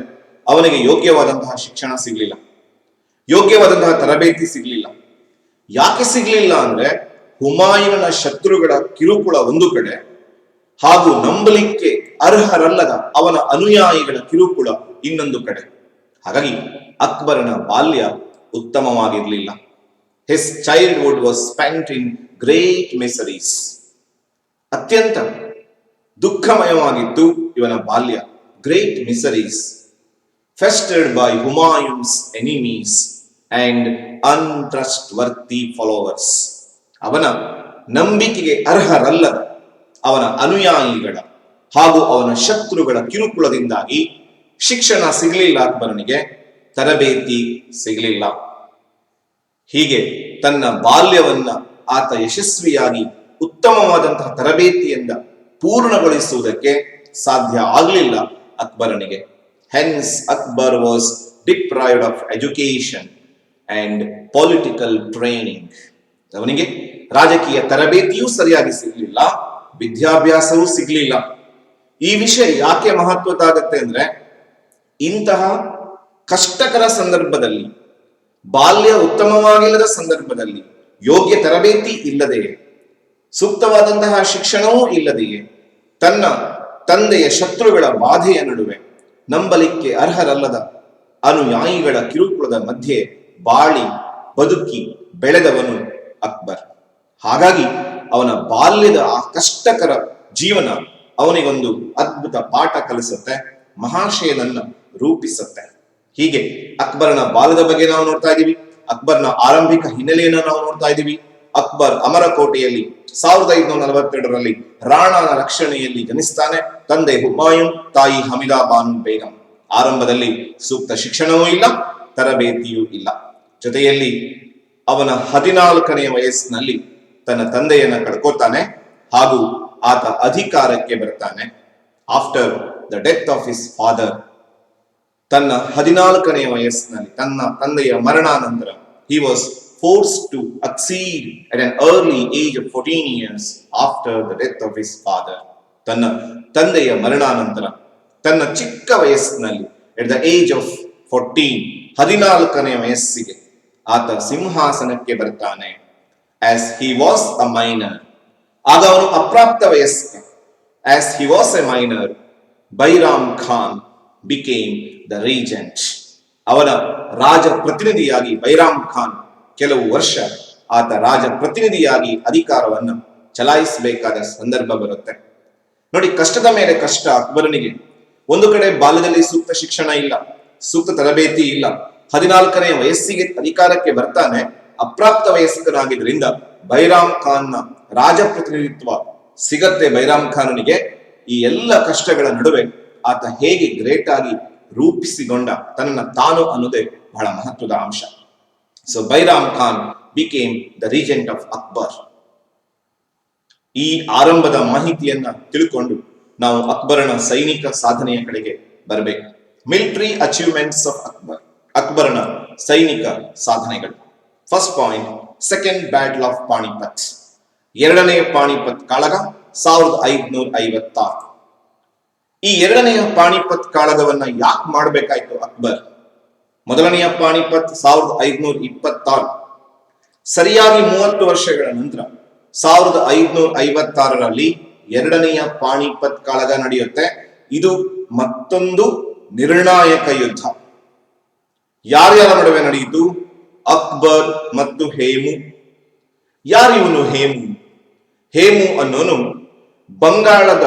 ಅವನಿಗೆ ಯೋಗ್ಯವಾದಂತಹ ಶಿಕ್ಷಣ ಸಿಗ್ಲಿಲ್ಲ, ಯೋಗ್ಯವಾದಂತಹ ತರಬೇತಿ ಸಿಗ್ಲಿಲ್ಲ. ಯಾಕೆ ಸಿಗ್ಲಿಲ್ಲ ಅಂದ್ರೆ, ಹುಮಾಯೂನನ ಶತ್ರುಗಳ ಕಿರುಕುಳ ಒಂದು ಕಡೆ, ಹಾಗೂ ನಂಬಲಿಕ್ಕೆ ಅರ್ಹರಲ್ಲದ ಅವನ ಅನುಯಾಯಿಗಳ ಕಿರುಕುಳ ಇನ್ನೊಂದು ಕಡೆ. ಹಾಗಾಗಿ ಅಕ್ಬರನ ಬಾಲ್ಯ ಉತ್ತಮವಾಗಿರ್ಲಿಲ್ಲ. His childhood was spent in great miseries. ಅತ್ಯಂತ ದುಃಖಮಯವಾಗಿತ್ತು ಇವನ ಬಾಲ್ಯ. Great miseries, infested by Humayun's enemies and untrustworthy followers. ಅವನ ನಂಬಿಕೆಗೆ ಅರ್ಹರಲ್ಲದ ಅವನ ಅನುಯಾಯಿಗಳ ಹಾಗೂ ಅವನ ಶತ್ರುಗಳ ಕಿರುಕುಳದಿಂದಾಗಿ ಶಿಕ್ಷಣ ಸಿಗಲಿಲ್ಲ ಅಕ್ಬರನಿಗೆ, ತರಬೇತಿ ಸಿಗಲಿಲ್ಲ. ಹೀಗೆ ತನ್ನ ಬಾಲ್ಯವನ್ನ ಆತ ಯಶಸ್ವಿಯಾಗಿ ಉತ್ತಮವಾದಂತಹ ತರಬೇತಿಯಿಂದ ಪೂರ್ಣಗೊಳಿಸುವುದಕ್ಕೆ ಸಾಧ್ಯ ಆಗಲಿಲ್ಲ ಅಕ್ಬರನಿಗೆ. Hence Akbar was deprived of education and political training. ಅವನಿಗೆ ರಾಜಕೀಯ ತರಬೇತಿಯೂ ಸರಿಯಾಗಿ ಸಿಗಲಿಲ್ಲ, ವಿದ್ಯಾಭ್ಯಾಸವೂ ಸಿಗಲಿಲ್ಲ. ಈ ವಿಷಯ ಯಾಕೆ ಮಹತ್ವದ್ದಾಗತ್ತೆ ಅಂದ್ರೆ, ಇಂತಹ ಕಷ್ಟಕರ ಸಂದರ್ಭದಲ್ಲಿ, ಬಾಲ್ಯ ಉತ್ತಮವಾಗಿಲ್ಲದ ಸಂದರ್ಭದಲ್ಲಿ, ಯೋಗ್ಯ ತರಬೇತಿ ಇಲ್ಲದೆಯೇ, ಸೂಕ್ತವಾದಂತಹ ಶಿಕ್ಷಣವೂ ಇಲ್ಲದೆಯೇ, ತನ್ನ ತಂದೆಯ ಶತ್ರುಗಳ ಬಾಧೆಯ ನಡುವೆ, ನಂಬಲಿಕ್ಕೆ ಅರ್ಹರಲ್ಲದ ಅನುಯಾಯಿಗಳ ಕಿರುಕುಳದ ಮಧ್ಯೆ ಬಾಳಿ ಬದುಕಿ ಬೆಳೆದವನು ಅಕ್ಬರ್. ಹಾಗಾಗಿ ಅವನ ಬಾಲ್ಯದ ಆ ಕಷ್ಟಕರ ಜೀವನ ಅವನಿಗೊಂದು ಅದ್ಭುತ ಪಾಠ ಕಲಿಸುತ್ತೆ, ಮಹಾಶಯನನ್ನ ರೂಪಿಸುತ್ತೆ. ಹೀಗೆ ಅಕ್ಬರನ ಬಾಲ್ಯದ ಬಗ್ಗೆ ನಾವು ನೋಡ್ತಾ ಇದ್ದೀವಿ. ಅಕ್ಬರ್ನ ಆರಂಭಿಕ ಹಿನ್ನೆಲೆಯನ್ನು ನಾವು ನೋಡ್ತಾ ಇದ್ದೀವಿ. ಅಕ್ಬರ್ ಅಮರಕೋಟೆಯಲ್ಲಿ 1542ರಲ್ಲಿ ರಾಣಾನ ರಕ್ಷಣೆಯಲ್ಲಿ ಜನಿಸ್ತಾನೆ. ತಂದೆ ಹುಮಾಯೂನ್, ತಾಯಿ ಹಮಿದಾ ಬಾನು ಬೇಗಂ. ಆರಂಭದಲ್ಲಿ ಸೂಕ್ತ ಶಿಕ್ಷಣವೂ ಇಲ್ಲ, ತರಬೇತಿಯೂ ಇಲ್ಲ. ಜೊತೆಯಲ್ಲಿ ಅವನ 14ನೇ ವಯಸ್ಸಿನಲ್ಲಿ ತನ್ನ ತಂದೆಯನ್ನ ಕಳ್ಕೊತಾನೆ ಹಾಗೂ ಆತ ಅಧಿಕಾರಕ್ಕೆ ಬರ್ತಾನೆ. After the death of his father, ತನ್ನ 14ನೇ ವಯಸ್ಸಿನಲ್ಲಿ, ತನ್ನ ತಂದೆಯ ಮರಣಾನಂತರ, he was forced to accede at an early age of 14 years after the death of his father. ತನ್ನ ತಂದೆಯ ಮರಣಾನಂತರ ತನ್ನ ಚಿಕ್ಕ ವಯಸ್ಸಿನಲ್ಲಿ, at the age of 14, 14ನೇ ವಯಸ್ಸಿಗೆ ಆತ ಸಿಂಹಾಸನಕ್ಕೆ ಬರ್ತಾನೆ. as he was a minor, ಆಗ ಅವನು ಅಪ್ರಾಪ್ತ ವಯಸ್ಕ. as he was a minor, Bairam Khan became the regent. ಅವನ ರಾಜ ಪ್ರತಿನಿಧಿಯಾಗಿ ಬೈರಾಮ್ ಖಾನ್ ಕೆಲವು ವರ್ಷ ಆತ ರಾಜ ಪ್ರತಿನಿಧಿಯಾಗಿ ಅಧಿಕಾರವನ್ನು ಚಲಾಯಿಸಬೇಕಾದ ಸಂದರ್ಭ ಬರುತ್ತೆ. ನೋಡಿ, ಕಷ್ಟದ ಮೇಲೆ ಕಷ್ಟ ಅಕ್ಬರನಿಗೆ. ಒಂದು ಕಡೆ ಬಾಲ್ಯದಲ್ಲಿ ಸೂಕ್ತ ಶಿಕ್ಷಣ ಇಲ್ಲ, ಸೂಕ್ತ ತರಬೇತಿ ಇಲ್ಲ, 14ನೇ ವಯಸ್ಸಿಗೆ ಅಧಿಕಾರಕ್ಕೆ ಬರ್ತಾನೆ. ಅಪ್ರಾಪ್ತ ವಯಸ್ಕನಾಗಿದ್ರಿಂದ ಬೈರಾಮ್ ಖಾನ್ನ ರಾಜಪ್ರತಿನಿಧಿತ್ವ ಸಿಗತ್ತೆ ಬೈರಾಮ್ ಖಾನನಿಗೆ. ಈ ಎಲ್ಲ ಕಷ್ಟಗಳ ನಡುವೆ ಆತ ಹೇಗೆ ಗ್ರೇಟ್ ಆಗಿ ರೂಪಿಸಿಕೊಂಡ ತನ್ನ ತಾನು ಅನ್ನೋದೇ ಬಹಳ ಮಹತ್ವದ ಅಂಶ. So Bairam Khan became the Regent of Akbar. ಈ ಆರಂಭದ ಮಾಹಿತಿಯನ್ನ ತಿಳ್ಕೊಂಡು ನಾವು ಅಕ್ಬರನ ಸೈನಿಕ ಸಾಧನೆಯ ಕಡೆಗೆ ಬರಬೇಕು. ಮಿಲಿಟರಿ ಅಚೀವ್ಮೆಂಟ್ಸ್ ಆಫ್ ಅಕ್ಬರ್, ಅಕ್ಬರನ ಸೈನಿಕ ಸಾಧನೆಗಳು. First point, second battle of Panipat, ಎರಡನೆಯ ಪಾಣಿಪತ್ ಕಾಳಗ 1556. ಈ ಎರಡನೆಯ ಪಾಣಿಪತ್ ಕಾಳಗವನ್ನ ಯಾಕೆ ಮಾಡಬೇಕಾಯ್ತು ಅಕ್ಬರ್? ಮೊದಲನೆಯ ಪಾಣಿಪತ್ 1526. ಸರಿಯಾಗಿ 30 ವರ್ಷಗಳ ನಂತರ 1556ರಲ್ಲಿ ಎರಡನೆಯ ಪಾಣಿಪತ್ ಕಾಳಗ ನಡೆಯುತ್ತೆ. ಇದು ಮತ್ತೊಂದು ನಿರ್ಣಾಯಕ ಯುದ್ಧ. ಯಾರ್ಯಾರ ನಡುವೆ ನಡೆಯಿತು? ಅಕ್ಬರ್ ಮತ್ತು ಹೇಮು. ಯಾರಿವನು ಹೇಮು? ಹೇಮು ಅನ್ನೋನು ಬಂಗಾಳದ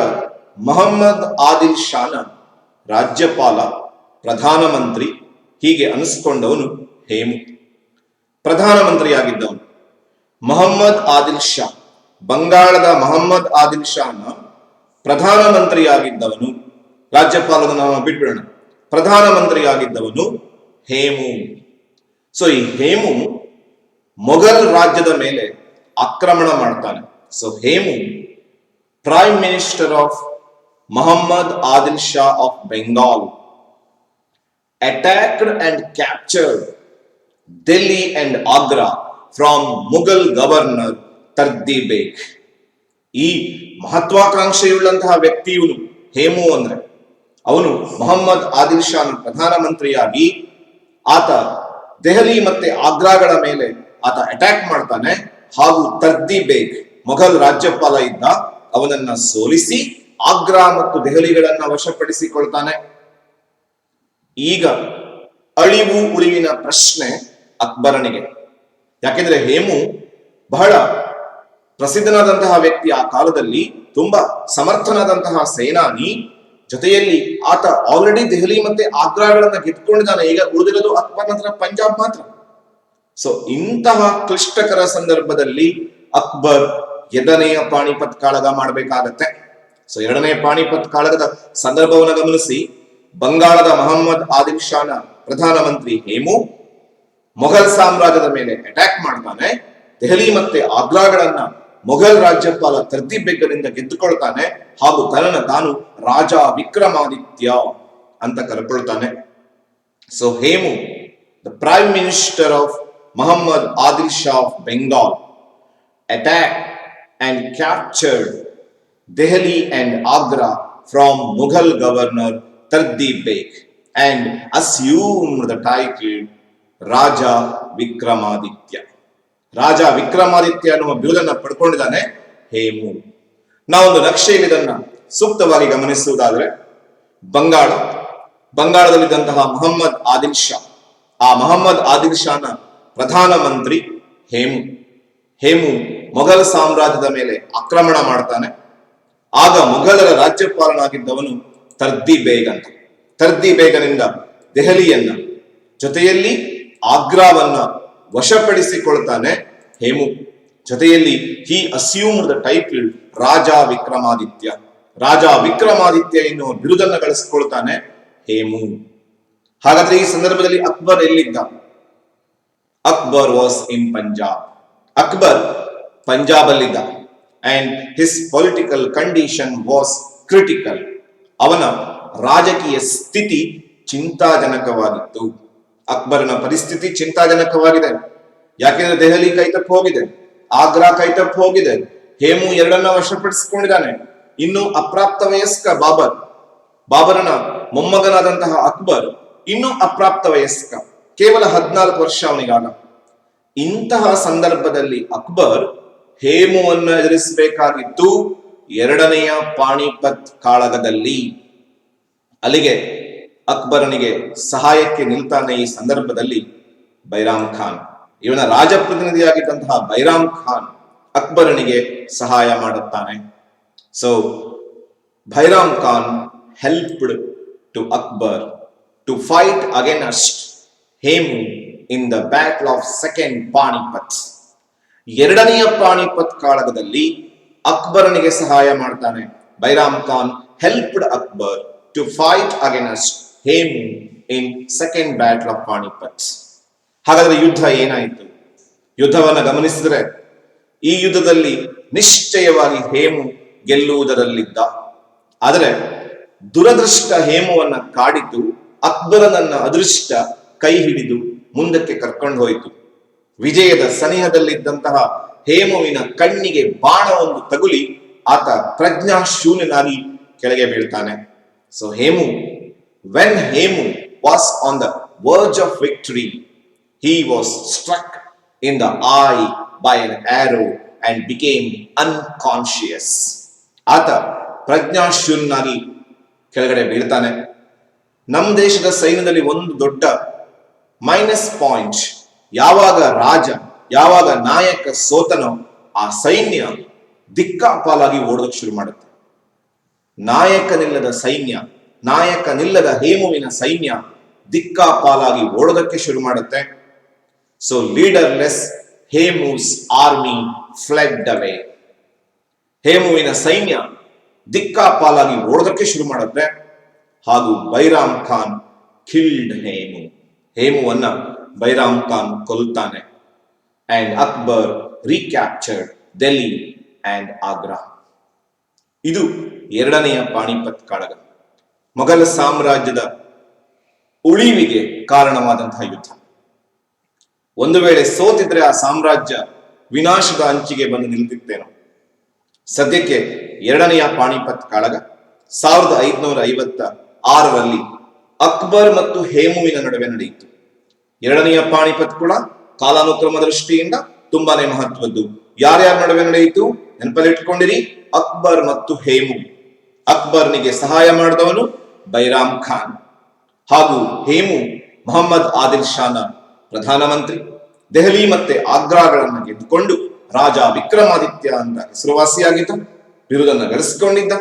ಮೊಹಮ್ಮದ್ ಆದಿಲ್ ಶಾನ ರಾಜ್ಯಪಾಲ, ಪ್ರಧಾನಮಂತ್ರಿ ಹೀಗೆ ಅನಿಸ್ಕೊಂಡವನು ಹೇಮು. ಪ್ರಧಾನಮಂತ್ರಿಯಾಗಿದ್ದವನು ಮೊಹಮ್ಮದ್ ಆದಿಲ್ ಶಾ, ಬಂಗಾಳದ ಮೊಹಮ್ಮದ್ ಆದಿಲ್ ಶಾನ ಪ್ರಧಾನಮಂತ್ರಿಯಾಗಿದ್ದವನು. ರಾಜ್ಯಪಾಲದ ನಾವು ಬಿಟ್ಬಿಡೋಣ, ಪ್ರಧಾನಮಂತ್ರಿಯಾಗಿದ್ದವನು ಹೇಮು. ಸೊ ಈ ಹೇಮು ಮೊಘಲ್ ರಾಜ್ಯದ ಮೇಲೆ ಆಕ್ರಮಣ ಮಾಡ್ತಾನೆ. So Hemu prime minister of Muhammad Adil Shah of Bengal attacked and captured Delhi and Agra from Mughal governor Tardi Beg. ಈ ಮಹತ್ವಾಕಾಂಕ್ಷೆಯುಳ್ಳಂತಹ ವ್ಯಕ್ತಿ ಇವನು ಹೇಮು ಅಂದ್ರೆ. ಅವನು ಮೊಹಮ್ಮದ್ ಆದಿಲ್ ಶಾನ ಪ್ರಧಾನಮಂತ್ರಿಯಾಗಿ ಆತ ದೆಹಲಿ ಮತ್ತೆ ಆಗ್ರಾಗಳ ಮೇಲೆ ಆತ ಅಟ್ಯಾಕ್ ಮಾಡ್ತಾನೆ. ಹಾಗೂ ತರ್ದಿ ಬೇಗ್ ಮೊಘಲ್ ರಾಜ್ಯಪಾಲ ಇದ್ದ, ಅವನನ್ನ ಸೋಲಿಸಿ ಆಗ್ರಾ ಮತ್ತು ದೆಹಲಿಗಳನ್ನ ವಶಪಡಿಸಿಕೊಳ್ತಾನೆ. ಈಗ ಅಳಿವು ಉಳಿವಿನ ಪ್ರಶ್ನೆ ಅಕ್ಬರನಿಗೆ. ಯಾಕೆಂದ್ರೆ ಹೇಮು ಬಹಳ ಪ್ರಸಿದ್ಧನಾದಂತಹ ವ್ಯಕ್ತಿ, ಆ ಕಾಲದಲ್ಲಿ ತುಂಬಾ ಸಮರ್ಥನಾದಂತಹ ಸೇನಾನಿ. ಜೊತೆಯಲ್ಲಿ ಆತ ಆಲ್ರೆಡಿ ದೆಹಲಿ ಮತ್ತೆ ಆಗ್ರಾಗಳನ್ನ ಗೆದ್ಕೊಂಡಿದ್ದಾನೆ. ಈಗ ಉಳಿದಿರೋದು ಅಕ್ಬರ್ ನಂತರ ಪಂಜಾಬ್ ಮಾತ್ರ. ಸೊ ಇಂತಹ ಕ್ಲಿಷ್ಟಕರ ಸಂದರ್ಭದಲ್ಲಿ ಅಕ್ಬರ್ ಎರಡನೆಯ ಪಾಣಿಪತ್ ಕಾಳಗ ಮಾಡಬೇಕಾಗತ್ತೆ. ಸೊ ಎರಡನೇ ಪಾಣಿಪತ್ ಕಾಳಗದ ಸಂದರ್ಭವನ್ನು ಗಮನಿಸಿ. ಬಂಗಾಳದ ಮೊಹಮ್ಮದ್ ಆದಿಲ್ ಶಾನ ಪ್ರಧಾನಮಂತ್ರಿ ಹೇಮು ಮೊಘಲ್ ಸಾಮ್ರಾಜ್ಯದ ಮೇಲೆ ಅಟ್ಯಾಕ್ ಮಾಡ್ತಾನೆ. ದೆಹಲಿ ಮತ್ತೆ ಆಗ್ರಾಗಳನ್ನ ಮೊಘಲ್ ರಾಜ್ಯಪಾಲ ತರ್ದಿ ಬೇಗನಿಂದ ಗೆದ್ದುಕೊಳ್ತಾನೆ. ಹಾಗೂ ತನ್ನನ್ನು ತಾನು ರಾಜ ವಿಕ್ರಮಾದಿತ್ಯ ಅಂತ ಕರೆಕೊಳ್ತಾನೆ. So Hemu, the prime minister of Mohammad Adil Shah of Bengal, attacked and captured Delhi and Agra from Mughal governor Tardi Beg and assumed the title Raja Vikramaditya. ರಾಜ ವಿಕ್ರಮಾದಿತ್ಯ ಅನ್ನುವ ಬಿರುದನ್ನ ಪಡ್ಕೊಂಡಿದ್ದಾನೆ ಹೇಮು. ನಾವೊಂದು ನಕ್ಷೆಯಲ್ಲಿ ಇದನ್ನ ಸೂಕ್ತವಾಗಿ ಗಮನಿಸುವುದಾದ್ರೆ, ಬಂಗಾಳದಲ್ಲಿದ್ದಂತಹ ಮೊಹಮ್ಮದ್ ಆದಿಲ್ ಶಾ, ಆ ಮೊಹಮ್ಮದ್ ಆದಿಲ್ ಶಾನ ಪ್ರಧಾನಮಂತ್ರಿ ಹೇಮು. ಹೇಮು ಮೊಘಲ್ ಸಾಮ್ರಾಜ್ಯದ ಮೇಲೆ ಆಕ್ರಮಣ ಮಾಡ್ತಾನೆ. ಆಗ ಮೊಘಲರ ರಾಜ್ಯಪಾಲನಾಗಿದ್ದವನು ತರ್ದಿ ಬೇಗ್ ಅಂತ. ತರ್ದಿ ಬೇಗನಿಂದ ದೆಹಲಿಯನ್ನ ಜೊತೆಯಲ್ಲಿ ಆಗ್ರಾವನ್ನ ವಶಪಡಿಸಿಕೊಳ್ತಾನೆ ಹೇಮು. ಜೊತೆಯಲ್ಲಿ he assumed the title Raja Vikramaditya. Raja Vikramaditya ಎನ್ನುವ ಬಿರುದನ್ನ ಗಳಿಸಿಕೊಳ್ತಾನೆ ಹೇಮು. ಹಾಗಾದ್ರೆ ಈ ಸಂದರ್ಭದಲ್ಲಿ ಅಕ್ಬರ್ ಎಲ್ಲಿದ್ದ? Akbar was in Punjab. ಅಕ್ಬರ್ ಪಂಜಾಬ್ ಅಲ್ಲಿದ್ದ. And his political condition was critical. ಅವನ ರಾಜಕೀಯ ಸ್ಥಿತಿ ಚಿಂತಾಜನಕವಾಗಿತ್ತು. ಅಕ್ಬರನ ಪರಿಸ್ಥಿತಿ ಚಿಂತಾಜನಕವಾಗಿದೆ. ಯಾಕೆಂದ್ರೆ ದೆಹಲಿ ಕೈತಪ್ಪು ಹೋಗಿದೆ, ಆಗ್ರಾ ಕೈತಪ್ಪು ಹೋಗಿದೆ, ಹೇಮು ಎರಡನ್ನ ವಶಪಡಿಸಿಕೊಂಡಿದ್ದಾನೆ. ಇನ್ನು ಅಪ್ರಾಪ್ತ ವಯಸ್ಕ ಬಾಬರನ ಮೊಮ್ಮಗನಾದಂತಹ ಅಕ್ಬರ್ ಇನ್ನು ಅಪ್ರಾಪ್ತ ವಯಸ್ಕ, ಕೇವಲ 14 ವರ್ಷ ಅವನಿಗಾಗ. ಇಂತಹ ಸಂದರ್ಭದಲ್ಲಿ ಅಕ್ಬರ್ ಹೇಮುವನ್ನ ಎದುರಿಸಬೇಕಾಗಿತ್ತು ಎರಡನೆಯ ಪಾಣಿಪತ್ ಕಾಳಗದಲ್ಲಿ. ಅಲ್ಲಿಗೆ ಅಕ್ಬರನಿಗೆ ಸಹಾಯಕ್ಕೆ ನಿಲ್ತಾನೆ ಈ ಸಂದರ್ಭದಲ್ಲಿ ಬೈರಾಮ್ ಖಾನ್. ಇವನ ರಾಜಪ್ರತಿನಿಧಿಯಾಗಿದ್ದಂತಹ ಬೈರಾಮ್ ಖಾನ್ ಅಕ್ಬರನಿಗೆ ಸಹಾಯ ಮಾಡುತ್ತಾನೆ. So Bairam Khan helped to Akbar to fight against Hemu in the battle of second Panipat. ಎರಡನೆಯ ಪಾಣಿಪತ್ ಕಾಳಗದಲ್ಲಿ ಅಕ್ಬರನಿಗೆ ಸಹಾಯ ಮಾಡ್ತಾನೆ. Bairam Khan helped Akbar to fight against Hemu in second battle of Panipat. ಹಾಗಾದ್ರೆ ಯುದ್ಧ ಏನಾಯಿತು? ಯುದ್ಧವನ್ನು ಗಮನಿಸಿದ್ರೆ ಈ ಯುದ್ಧದಲ್ಲಿ ನಿಶ್ಚಯವಾಗಿ ಹೇಮು ಗೆಲ್ಲುವುದರಲ್ಲಿದ್ದ. ಆದರೆ ದುರದೃಷ್ಟ ಹೇಮುವನ್ನ ಕಾಡಿತು. ಅಕ್ಬರನನ್ನ ಅದೃಷ್ಟ ಕೈ ಹಿಡಿದು ಮುಂದಕ್ಕೆ ಕರ್ಕೊಂಡು ಹೋಯಿತು. ವಿಜಯದ ಸನಿಹದಲ್ಲಿದ್ದಂತಹ ಹೇಮುವಿನ ಕಣ್ಣಿಗೆ ಬಾಣವೊಂದು ತಗುಲಿ ಆತ ಪ್ರಜ್ಞಾಶೂನ್ಯನಾಗಿ ಕೆಳಗೆ ಬೀಳ್ತಾನೆ. So Hemu, when Hemu was on the verge of victory, he was struck in the eye by an arrow and became unconscious. ಆತ ಪ್ರಜ್ಞಾಶೂನ್ಯನಾಗಿ ಕೆಳಗಡೆ ಬೀಳ್ತಾನೆ. ನಮ್ಮ ದೇಶದ ಸೈನ್ಯದಲ್ಲಿ ಒಂದು ದೊಡ್ಡ ಮೈನಸ್ ಪಾಯಿಂಟ್, ಯಾವಾಗ ನಾಯಕ ಸೋತನೋ ಆ ಸೈನ್ಯ ದಿಕ್ಕಾಪಾಲಾಗಿ ಓಡೋದಕ್ಕೆ ಶುರು ಮಾಡುತ್ತೆ. ನಾಯಕನಿಲ್ಲದ ಹೇಮುವಿನ ಸೈನ್ಯ ದಿಕ್ಕಾಪಾಲಾಗಿ ಓಡೋದಕ್ಕೆ ಶುರು ಮಾಡುತ್ತೆ. So leaderless Hemu's army fled away. ಹೇಮುವಿನ ಸೈನ್ಯ ದಿಕ್ಕಾಪಾಲಾಗಿ ಓಡೋದಕ್ಕೆ ಶುರು ಮಾಡುತ್ತೆ. ಹಾಗೂ ಬೈರಾಮ್ ಖಾನ್ ಕಿಲ್ಡ್ ಹೇಮುವನ್ನ ಬೈರಾಮ್ ಖಾನ್ ಕೊಲ್ತಾನೆ. And Akbar recaptured Delhi and Agra. ಇದು ಎರಡನೆಯ ಪಾಣಿಪತ್ ಕಾಳಗ, ಮೊಘಲ ಸಾಮ್ರಾಜ್ಯದ ಉಳಿವಿಗೆ ಕಾರಣವಾದಂತಹ ಯುದ್ಧ. ಒಂದು ವೇಳೆ ಸೋತಿದ್ರೆ ಆ ಸಾಮ್ರಾಜ್ಯ ವಿನಾಶದ ಅಂಚಿಗೆ ಬಂದು ನಿಲ್ತಿತ್ತೇನೋ. ಸದ್ಯಕ್ಕೆ ಎರಡನೆಯ ಪಾಣಿಪತ್ ಕಾಳಗ 1556ರಲ್ಲಿ ಅಕ್ಬರ್ ಮತ್ತು ಹೇಮುವಿನ ನಡುವೆ ನಡೆಯಿತು. ಎರಡನೆಯ ಪಾಣಿಪತ್ ಕೂಡ ಕಾಲಾನುಕ್ರಮ ದೃಷ್ಟಿಯಿಂದ ತುಂಬಾನೇ ಮಹತ್ವದ್ದು. ಯಾರ್ಯಾರ ನಡುವೆ ನಡೆಯಿತು ನೆನಪಲ್ಲಿಟ್ಕೊಂಡಿರಿ, ಅಕ್ಬರ್ ಮತ್ತು ಹೇಮು. ಅಕ್ಬರ್ನಿಗೆ ಸಹಾಯ ಮಾಡಿದವನು ಬೈರಾಮ್ ಖಾನ್, ಹಾಗೂ ಹೇಮು ಮೊಹಮ್ಮದ್ ಆದಿಲ್ ಶಾನ ಪ್ರಧಾನಮಂತ್ರಿ. ದೆಹಲಿ ಮತ್ತೆ ಆಗ್ರಾಗಳನ್ನು ಗೆದ್ದುಕೊಂಡು ರಾಜ ವಿಕ್ರಮಾದಿತ್ಯ ಅಂತ ಹೆಸರುವಾಸಿಯಾಗಿದ್ದ, ಬಿರುದನ್ನು ಗಳಿಸಿಕೊಂಡಿದ್ದ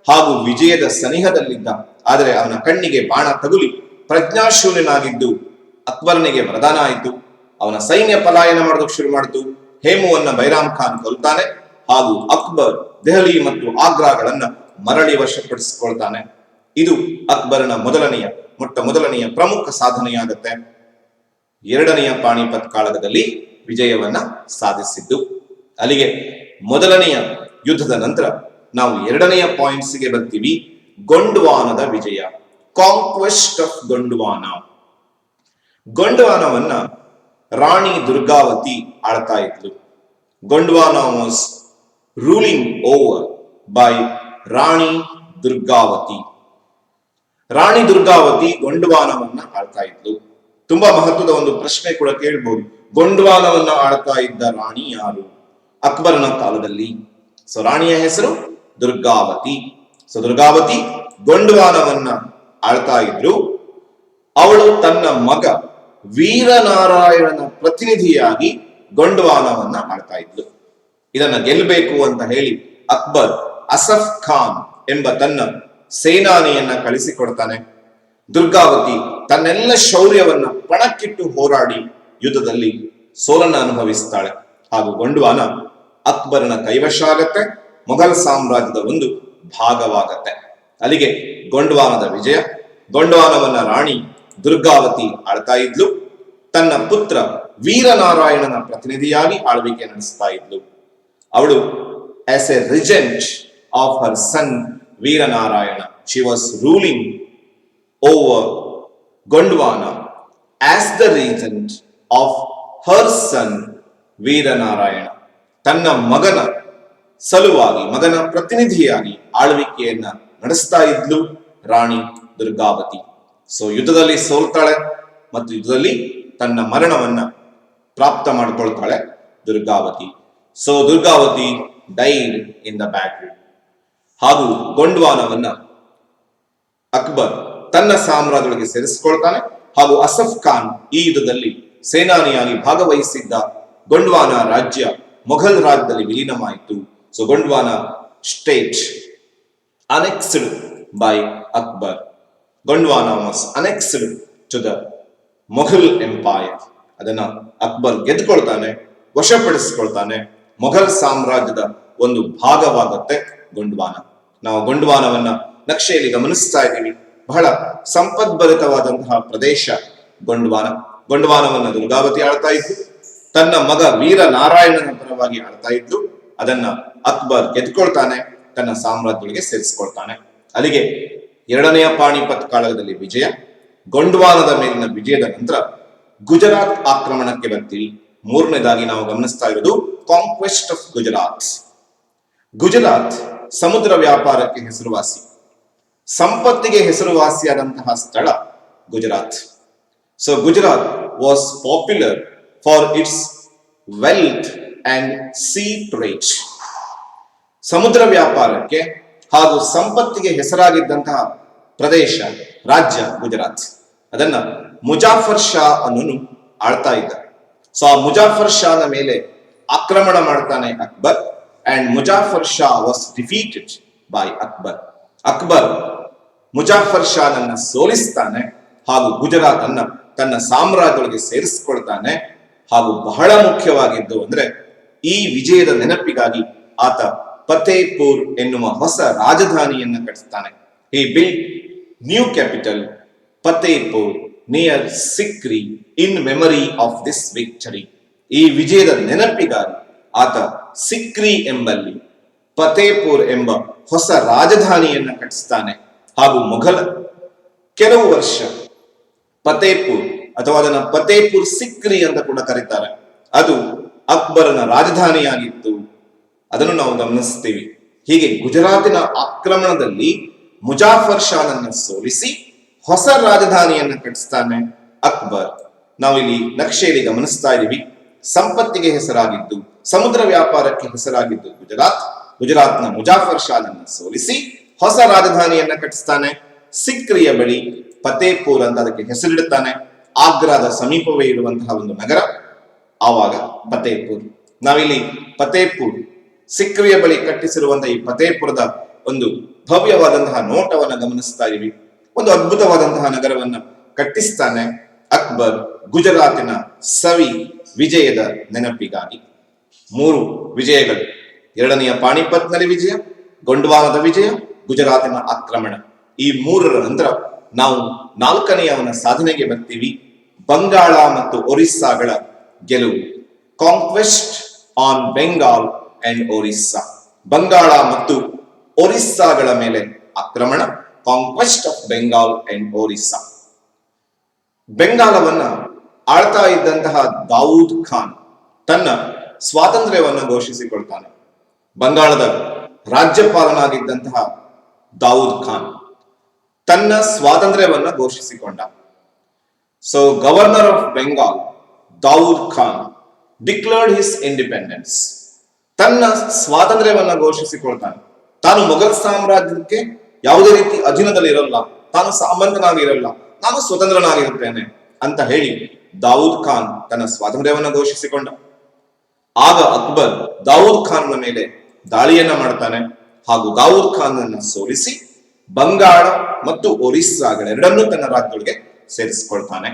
ಹಾಗೂ ವಿಜಯದ ಸನಿಹದಲ್ಲಿದ್ದ. ಆದರೆ ಅವನ ಕಣ್ಣಿಗೆ ಬಾಣ ತಗುಲಿ ಪ್ರಜ್ಞಾಶೂನ್ಯನಾಗಿದ್ದು ಅಕ್ಬರನಿಗೆ ವರದಾನ ಆಯಿತು. ಅವನ ಸೈನ್ಯ ಪಲಾಯನ ಮಾಡೋದಕ್ಕೆ ಶುರು ಮಾಡಿತು. ಹೇಮುವನ್ನ ಬೈರಾಮ್ ಖಾನ್ ಕೊಲ್ತಾನೆ ಹಾಗೂ ಅಕ್ಬರ್ ದೆಹಲಿ ಮತ್ತು ಆಗ್ರಾಗಳನ್ನ ಮರಳಿ ವಶಪಡಿಸಿಕೊಳ್ತಾನೆ. ಇದು ಅಕ್ಬರನ ಮೊಟ್ಟ ಮೊದಲನೆಯ ಪ್ರಮುಖ ಸಾಧನೆಯಾಗುತ್ತೆ. ಎರಡನೆಯ ಪಾಣಿಪತ್ ಕಾಳಗದಲ್ಲಿ ವಿಜಯವನ್ನ ಸಾಧಿಸಿದ್ದು. ಅಲ್ಲಿಗೆ ಮೊದಲನೆಯ ಯುದ್ಧದ ನಂತರ ನಾವು ಎರಡನೆಯ ಪಾಯಿಂಟ್ಸ್ಗೆ ಬರ್ತೀವಿ. ಗೊಂಡ್ವಾನದ ವಿಜಯ, ಕಾಂಕ್ವೆಸ್ಟ್ ಆಫ್ ಗೊಂಡ್ವಾನ. ಗೊಂಡ್ವಾನವನ್ನ ರಾಣಿ ದುರ್ಗಾವತಿ ಆಳ್ತಾ ಇದ್ಲು. Gondwana was ruling over by ರಾಣಿ ದುರ್ಗಾವತಿ. ರಾಣಿ ದುರ್ಗಾವತಿ ಗೊಂಡ್ವಾನವನ್ನ ಆಳ್ತಾ ಇದ್ಲು. ತುಂಬಾ ಮಹತ್ವದ ಒಂದು ಪ್ರಶ್ನೆ ಕೂಡ ಕೇಳಬಹುದು, ಗೊಂಡ್ವಾನವನ್ನ ಆಳ್ತಾ ಇದ್ದ ರಾಣಿ ಯಾರು ಅಕ್ಬರನ ಕಾಲದಲ್ಲಿ? ಸೊ ರಾಣಿಯ ಹೆಸರು ದುರ್ಗಾವತಿ. ಸೊ ದುರ್ಗಾವತಿ ಗೊಂಡ್ವಾನವನ್ನ ಆಳ್ತಾ ಇದ್ರು. ಅವಳು ತನ್ನ ಮಗ ವೀರನಾರಾಯಣನ ಪ್ರತಿನಿಧಿಯಾಗಿ ಗೊಂಡ್ವಾನವನ್ನ ಆಳ್ತಾ ಇದ್ಲು. ಇದನ್ನ ಗೆಲ್ಲಬೇಕು ಅಂತ ಹೇಳಿ ಅಕ್ಬರ್ ಅಸಫ್ ಖಾನ್ ಎಂಬ ತನ್ನ ಸೇನಾನಿಯನ್ನ ಕಳಿಸಿಕೊಡ್ತಾನೆ. ದುರ್ಗಾವತಿ ತನ್ನೆಲ್ಲ ಶೌರ್ಯವನ್ನ ಪಣಕ್ಕಿಟ್ಟು ಹೋರಾಡಿ ಯುದ್ಧದಲ್ಲಿ ಸೋಲನ್ನು ಅನುಭವಿಸ್ತಾಳೆ. ಹಾಗೂ ಗೊಂಡ್ವಾನ ಅಕ್ಬರನ ಕೈವಶ ಆಗತ್ತೆ, ಮೊಘಲ್ ಸಾಮ್ರಾಜ್ಯದ ಒಂದು ಭಾಗವಾಗತ್ತೆ. ಅಲ್ಲಿಗೆ ಗೊಂಡ್ವಾನದ ವಿಜಯ. ಗೊಂಡ್ವಾನವನ್ನ ರಾಣಿ ದುರ್ಗಾವತಿ ಆಳ್ತಾ ಇದ್ಲು. ತನ್ನ ಪುತ್ರ ವೀರನಾರಾಯಣನ ಪ್ರತಿನಿಧಿಯಾಗಿ ಆಳ್ವಿಕೆ ನಡೆಸ್ತಾ ಇದ್ಲು. ಅವಳು as a regent of her son Veeranarayana, she was ruling over Gondwana as the regent of her son Veeranarayana. ತನ್ನ ಮಗನ ಸಲುವಾಗಿ, ಮಗನ ಪ್ರತಿನಿಧಿಯಾಗಿ ಆಳ್ವಿಕೆಯನ್ನ ನಡೆಸ್ತಾ ಇದ್ಲು ರಾಣಿ ದುರ್ಗಾವತಿ. ಸೊ ಯುದ್ಧದಲ್ಲಿ ಸೋಲ್ತಾಳೆ ಮತ್ತು ಯುದ್ಧದಲ್ಲಿ ತನ್ನ ಮರಣವನ್ನ ಪ್ರಾಪ್ತ ಮಾಡಿಕೊಳ್ತಾಳೆ Durgavati. So Durgavati died in the battle. ಹಾಗೂ ಗೊಂಡ್ವಾನವನ್ನ ಅಕ್ಬರ್ ತನ್ನ ಸಾಮ್ರಾಜ್ಯದೊಳಗೆ ಸೇರಿಸಿಕೊಳ್ತಾನೆ. ಹಾಗೂ ಅಸಫ್ ಖಾನ್ ಈ ಯುದ್ಧದಲ್ಲಿ ಸೇನಾನಿಯಾಗಿ ಭಾಗವಹಿಸಿದ್ದ. ಗೊಂಡ್ವಾನ ರಾಜ್ಯ ಮೊಘಲ್ ರಾಜ್ಯದಲ್ಲಿ ವಿಲೀನವಾಯಿತು. So Gondwana state annexed by Akbar. Gondwana was annexed to the Mughal empire. ಅದನ್ನ ಅಕ್ಬರ್ ಗೆದ್ದುಕೊಳ್ತಾನೆ, ವಶಪಡಿಸಿಕೊಳ್ತಾನೆ. ಮೊಘಲ್ ಸಾಮ್ರಾಜ್ಯದ ಒಂದು ಭಾಗವಾಗುತ್ತೆ ಗೊಂಡ್ವಾನ. ನಾವು ಗೊಂಡ್ವಾನವನ್ನ ನಕ್ಷೆಯಲ್ಲಿ ಗಮನಿಸ್ತಾ ಇದ್ದೀವಿ. ಬಹಳ ಸಂಪದ್ಭರಿತವಾದಂತಹ ಪ್ರದೇಶ ಗೊಂಡ್ವಾನ. ಗೊಂಡ್ವಾನವನ್ನ ದುರ್ಗಾವತಿ ಆಳ್ತಾ ಇದ್ದು, ತನ್ನ ಮಗ ವೀರ ನಾರಾಯಣನ ಪರವಾಗಿ ಆಳ್ತಾ ಇದ್ದು, ಅದನ್ನ ಅಕ್ಬರ್ ಗೆದ್ದುಕೊಳ್ತಾನೆ, ತನ್ನ ಸಾಮ್ರಾಜ್ಯಗಳಿಗೆ ಸೇರಿಸಿಕೊಳ್ತಾನೆ. ಅಲ್ಲಿಗೆ ಎರಡನೆಯ ಪಾಣಿಪತ್ ಕಾಳಗದಲ್ಲಿ ವಿಜಯ. ಗೊಂಡ್ವಾನದ ಮೇಲಿನ ವಿಜಯದ ನಂತರ ಗುಜರಾತ್ ಆಕ್ರಮಣಕ್ಕೆ ಬರ್ತೀವಿ. ಮೂರನೇದಾಗಿ ನಾವು ಗಮನಿಸ್ತಾ ಇರೋದು ಕಾಂಕ್ವೆಸ್ಟ್ ಆಫ್ ಗುಜರಾತ್. ಗುಜರಾತ್ ಸಮುದ್ರ ವ್ಯಾಪಾರಕ್ಕೆ ಹೆಸರುವಾಸಿ, ಸಂಪತ್ತಿಗೆ ಹೆಸರುವಾಸಿಯಾದಂತಹ ಸ್ಥಳ Gujarat. So Gujarat was popular for it's wealth and sea trade. ಸಮುದ್ರ ವ್ಯಾಪಾರಕ್ಕೆ ಹಾಗೂ ಸಂಪತ್ತಿಗೆ ಹೆಸರಾಗಿದ್ದಂತಹ ಪ್ರದೇಶ, ರಾಜ್ಯ ಗುಜರಾತ್. ಅದನ್ನ ಮುಜಾಫರ್ ಶಾ ಅನ್ನೋನು ಆಳ್ತಾ ಇದ್ದ. ಸೊ ಆ ಮುಜಾಫರ್ ಶಾನ ಮೇಲೆ ಆಕ್ರಮಣ ಮಾಡ್ತಾನೆ Akbar, and Muzaffar Shah was defeated by Akbar. Akbar Muzaffar ಶಾನನ್ನ ಸೋಲಿಸ್ತಾನೆ ಹಾಗೂ ಗುಜರಾತ್ ಅನ್ನ ತನ್ನ ಸಾಮ್ರಾಜ್ಯಗಳಿಗೆ ಸೇರಿಸಿಕೊಳ್ತಾನೆ. ಹಾಗೂ ಬಹಳ ಮುಖ್ಯವಾಗಿದ್ದು ಅಂದ್ರೆ ಈ ವಿಜಯದ ನೆನಪಿಗಾಗಿ ಆತ ಫತೇಪುರ್ ಎನ್ನುವ ಹೊಸ ರಾಜಧಾನಿಯನ್ನ ಕಟ್ಟಿಸ್ತಾನೆ. He built new capital Fatehpur near Sikri in memory of this victory. ಈ ವಿಜಯದ ನೆನಪಿಗಾಗಿ ಆತ ಸಿಕ್ರಿ ಎಂಬಲ್ಲಿ ಫತೇಪುರ್ ಎಂಬ ಹೊಸ ರಾಜಧಾನಿಯನ್ನ ಕಟ್ಟಿಸ್ತಾನೆ. ಹಾಗೂ ಮೊಘಲ ಕೆಲವು ವರ್ಷ ಫತೇಪುರ್ ಅಥವಾ ಅದನ್ನ ಫತೇಪುರ್ ಸಿಕ್ರಿ ಅಂತ ಕೂಡ ಕರೀತಾರೆ, ಅದು ಅಕ್ಬರನ ರಾಜಧಾನಿಯಾಗಿತ್ತು. ಅದನ್ನು ನಾವು ಗಮನಿಸ್ತೀವಿ. ಹೀಗೆ ಗುಜರಾತಿನ ಆಕ್ರಮಣದಲ್ಲಿ ಮುಜಾಫರ್ ಶಾನನ್ನ ಸೋಲಿಸಿ ಹೊಸ ರಾಜಧಾನಿಯನ್ನ ಕಟ್ಟಿಸ್ತಾನೆ ಅಕ್ಬರ್. ನಾವಿಲ್ಲಿ ನಕ್ಷೆಯಲ್ಲಿ ಗಮನಿಸ್ತಾ ಇದ್ದೀವಿ. ಸಂಪತ್ತಿಗೆ ಹೆಸರಾಗಿದ್ದು, ಸಮುದ್ರ ವ್ಯಾಪಾರಕ್ಕೆ ಹೆಸರಾಗಿದ್ದು ಗುಜರಾತ್. ಗುಜರಾತ್ನ ಮುಜಾಫರ್ ಶಾನನ್ನ ಸೋಲಿಸಿ ಹೊಸ ರಾಜಧಾನಿಯನ್ನ ಕಟ್ಟಿಸ್ತಾನೆ. ಸಿಕ್ರಿಯ ಬಳಿ ಫತೇಪುರ್ ಅಂತ ಅದಕ್ಕೆ ಹೆಸರಿಡುತ್ತಾನೆ. ಆಗ್ರಾದ ಸಮೀಪವೇ ಇರುವಂತಹ ಒಂದು ನಗರ ಆವಾಗ ಫತೇಪುರ್. ನಾವಿಲ್ಲಿ ಫತೇಪುರ್, ಸಿಕ್ರಿಯ ಬಳಿ ಕಟ್ಟಿಸಿರುವಂತಹ ಈ ಫತೇಪುರದ ಒಂದು ಭವ್ಯವಾದಂತಹ ನೋಟವನ್ನ ಗಮನಿಸ್ತಾ ಇದೀವಿ. ಒಂದು ಅದ್ಭುತವಾದಂತಹ ನಗರವನ್ನ ಕಟ್ಟಿಸ್ತಾನೆ ಅಕ್ಬರ್ ಗುಜರಾತಿನ ಸವಿ ವಿಜಯದ ನೆನಪಿಗಾಗಿ. 3 ವಿಜಯಗಳು: ಎರಡನೆಯ ಪಾಣಿಪತ್ನಲ್ಲಿ ವಿಜಯ, ಗೊಂಡ್ವಾನದ ವಿಜಯ, ಗುಜರಾತಿನ ಆಕ್ರಮಣ. ಈ 3ರ ನಂತರ ನಾವು 4ನೆಯವನ ಸಾಧನೆಗೆ ಬರ್ತೀವಿ. ಬಂಗಾಳ ಮತ್ತು ಒರಿಸ್ಸಾಗಳ ಗೆಲುವು. Conquest on Bengal and Orissa. Bengal ಮತ್ತು ಒರಿಸ್ಸಾಗಳ ಮೇಲೆ ಆಕ್ರಮಣ. Conquest of Bengal and Orissa. ಬೆಂಗಾಲವನ್ನ ಆಳ್ತಾ ಇದ್ದಂತಹ ದಾವೂದ್ ಖಾನ್ ತನ್ನ ಸ್ವಾತಂತ್ರ್ಯವನ್ನು ಘೋಷಿಸಿಕೊಳ್ತಾನೆ. ಬಂಗಾಳದ ರಾಜ್ಯಪಾಲನಾಗಿದ್ದಂತಹ ದಾವೂದ್ ಖಾನ್ ತನ್ನ ಸ್ವಾತಂತ್ರ್ಯವನ್ನ ಘೋಷಿಸಿಕೊಂಡ. So governor of Bengal Daud Khan declared his independence. ತನ್ನ ಸ್ವಾತಂತ್ರ್ಯವನ್ನ ಘೋಷಿಸಿಕೊಳ್ತಾನೆ. ತಾನು ಮೊಘಲ್ ಸಾಮ್ರಾಜ್ಯಕ್ಕೆ ಯಾವುದೇ ರೀತಿ ಅಧೀನದಲ್ಲಿ ಇರಲ್ಲ, ತಾನು ಸಾಮಂತನಾಗಿರಲ್ಲ, ನಾನು ಸ್ವತಂತ್ರನಾಗಿರುತ್ತೇನೆ ಅಂತ ಹೇಳಿ ದಾವೂದ್ ಖಾನ್ ತನ್ನ ಸ್ವಾತಂತ್ರ್ಯವನ್ನ ಘೋಷಿಸಿಕೊಂಡ. ಆಗ ಅಕ್ಬರ್ ದಾವೂದ್ ಖಾನ್ನ ಮೇಲೆ ದಾಳಿಯನ್ನ ಮಾಡ್ತಾನೆ ಹಾಗೂ ದಾವೂದ್ ಖಾನ್ನನ್ನ ಸೋಲಿಸಿ ಬಂಗಾಳ ಮತ್ತು ಒರಿಸ್ಸಾಗಳೆರಡನ್ನೂ ತನ್ನ ರಾಜ್ಯದೊಳಗೆ ಸೇರಿಸಿಕೊಳ್ತಾನೆ.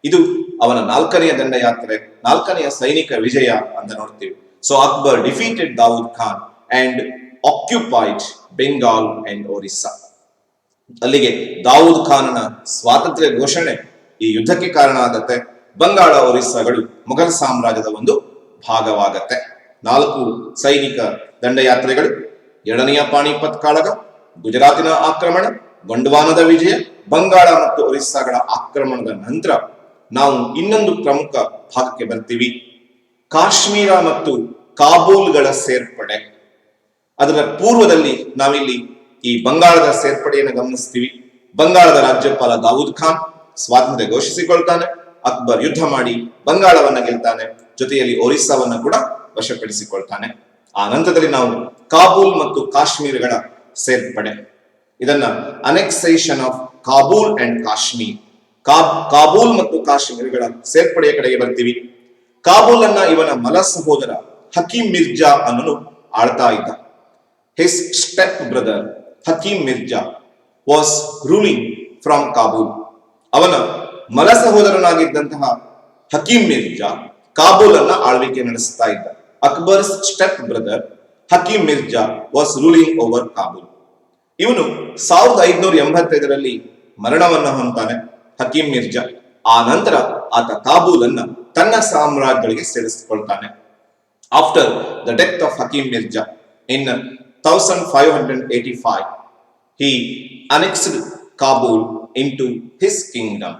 ಇದು ಅವನ 4ನೆಯ ದಂಡಯಾತ್ರೆ, 4ನೆಯ ಸೈನಿಕ ವಿಜಯ ಅಂತ ನೋಡ್ತೀವಿ. So Akbar defeated Dawood Khan and occupied Bengal and Orissa. ಅಲ್ಲಿಗೆ ದಾವೂದ್ ಖಾನನ ಸ್ವಾತಂತ್ರ್ಯ ಘೋಷಣೆ ಈ ಯುದ್ಧಕ್ಕೆ ಕಾರಣ ಆಗತ್ತೆ. ಬಂಗಾಳ ಒರಿಸ್ಸಾಗಳು ಮೊಘಲ್ ಸಾಮ್ರಾಜ್ಯದ ಒಂದು ಭಾಗವಾಗತ್ತೆ. 4 ಸೈನಿಕ ದಂಡಯಾತ್ರೆಗಳು: ಎರಡನೆಯ ಪಾಣಿಪತ್ ಕಾಳಗ, ಗುಜರಾತಿನ ಆಕ್ರಮಣ, ಗೊಂಡ್ವಾನದ ವಿಜಯ, ಬಂಗಾಳ ಮತ್ತು ಒರಿಸ್ಸಾಗಳ ಆಕ್ರಮಣದ ನಂತರ ನಾವು ಇನ್ನೊಂದು ಪ್ರಮುಖ ಭಾಗಕ್ಕೆ ಬರ್ತೀವಿ. ಕಾಶ್ಮೀರ ಮತ್ತು ಕಾಬೂಲ್ಗಳ ಸೇರ್ಪಡೆ. ಅದರ ಪೂರ್ವದಲ್ಲಿ ನಾವಿಲ್ಲಿ ಈ ಬಂಗಾಳದ ಸೇರ್ಪಡೆಯನ್ನು ಗಮನಿಸ್ತೀವಿ. ಬಂಗಾಳದ ರಾಜ್ಯಪಾಲ ದಾವೂದ್ ಖಾನ್ ಸ್ವಾತಂತ್ರ್ಯ ಘೋಷಿಸಿಕೊಳ್ತಾನೆ. ಅಕ್ಬರ್ ಯುದ್ಧ ಮಾಡಿ ಬಂಗಾಳವನ್ನ ಗೆಲ್ತಾನೆ, ಜೊತೆಯಲ್ಲಿ ಒರಿಸ್ಸಾವನ್ನ ಕೂಡ ವಶಪಡಿಸಿಕೊಳ್ತಾನೆ. ಆ ನಂತರದಲ್ಲಿ ನಾವು ಕಾಬೂಲ್ ಮತ್ತು ಕಾಶ್ಮೀರಗಳ ಸೇರ್ಪಡೆ, ಇದನ್ನ ಅನೆಕ್ಸೇಷನ್ ಆಫ್ ಕಾಬೂಲ್ ಅಂಡ್ ಕಾಶ್ಮೀರ್. ಕಾಬೂಲ್ ಮತ್ತು ಕಾಶ್ಮೀರಗಳ ಸೇರ್ಪಡೆಯ ಕಡೆಗೆ ಬರ್ತೀವಿ. ಕಾಬೂಲ್ ಅನ್ನ ಇವನ ಮಲ ಸಹೋದರ ಹಕೀಂ ಮಿರ್ಜಾ ಅನ್ನೋನು ಆಳ್ತಾ ಇದ್ದ. His step brother Hakim Mirza was ruling from Kabul. ಅವನ ಮಲ ಸಹೋದರನಾಗಿದ್ದಂತಹ ಹಕೀಂ ಮಿರ್ಜಾ ಕಾಬೂಲ್ ಅನ್ನ ಆಳ್ವಿಕೆ ನಡೆಸ್ತಾ ಇದ್ದ. Akbar's step brother Hakim Mirza was ruling over Kabul. ಇವನು 1585ರಲ್ಲಿ ಮರಣವನ್ನು ಹೊಂತಾನೆ ಹಕೀಂ ಮಿರ್ಜಾ. ಆ ನಂತರ ಆತ ಕಾಬೂಲ್ ಅನ್ನ ತನ್ನ ಸಾಮ್ರಾಜ್ಯಗಳಿಗೆ ಸೇರಿಸಿಕೊಳ್ತಾನೆ. After the death of Hakim Mirza in 1585 he annexed Kabul into his kingdom.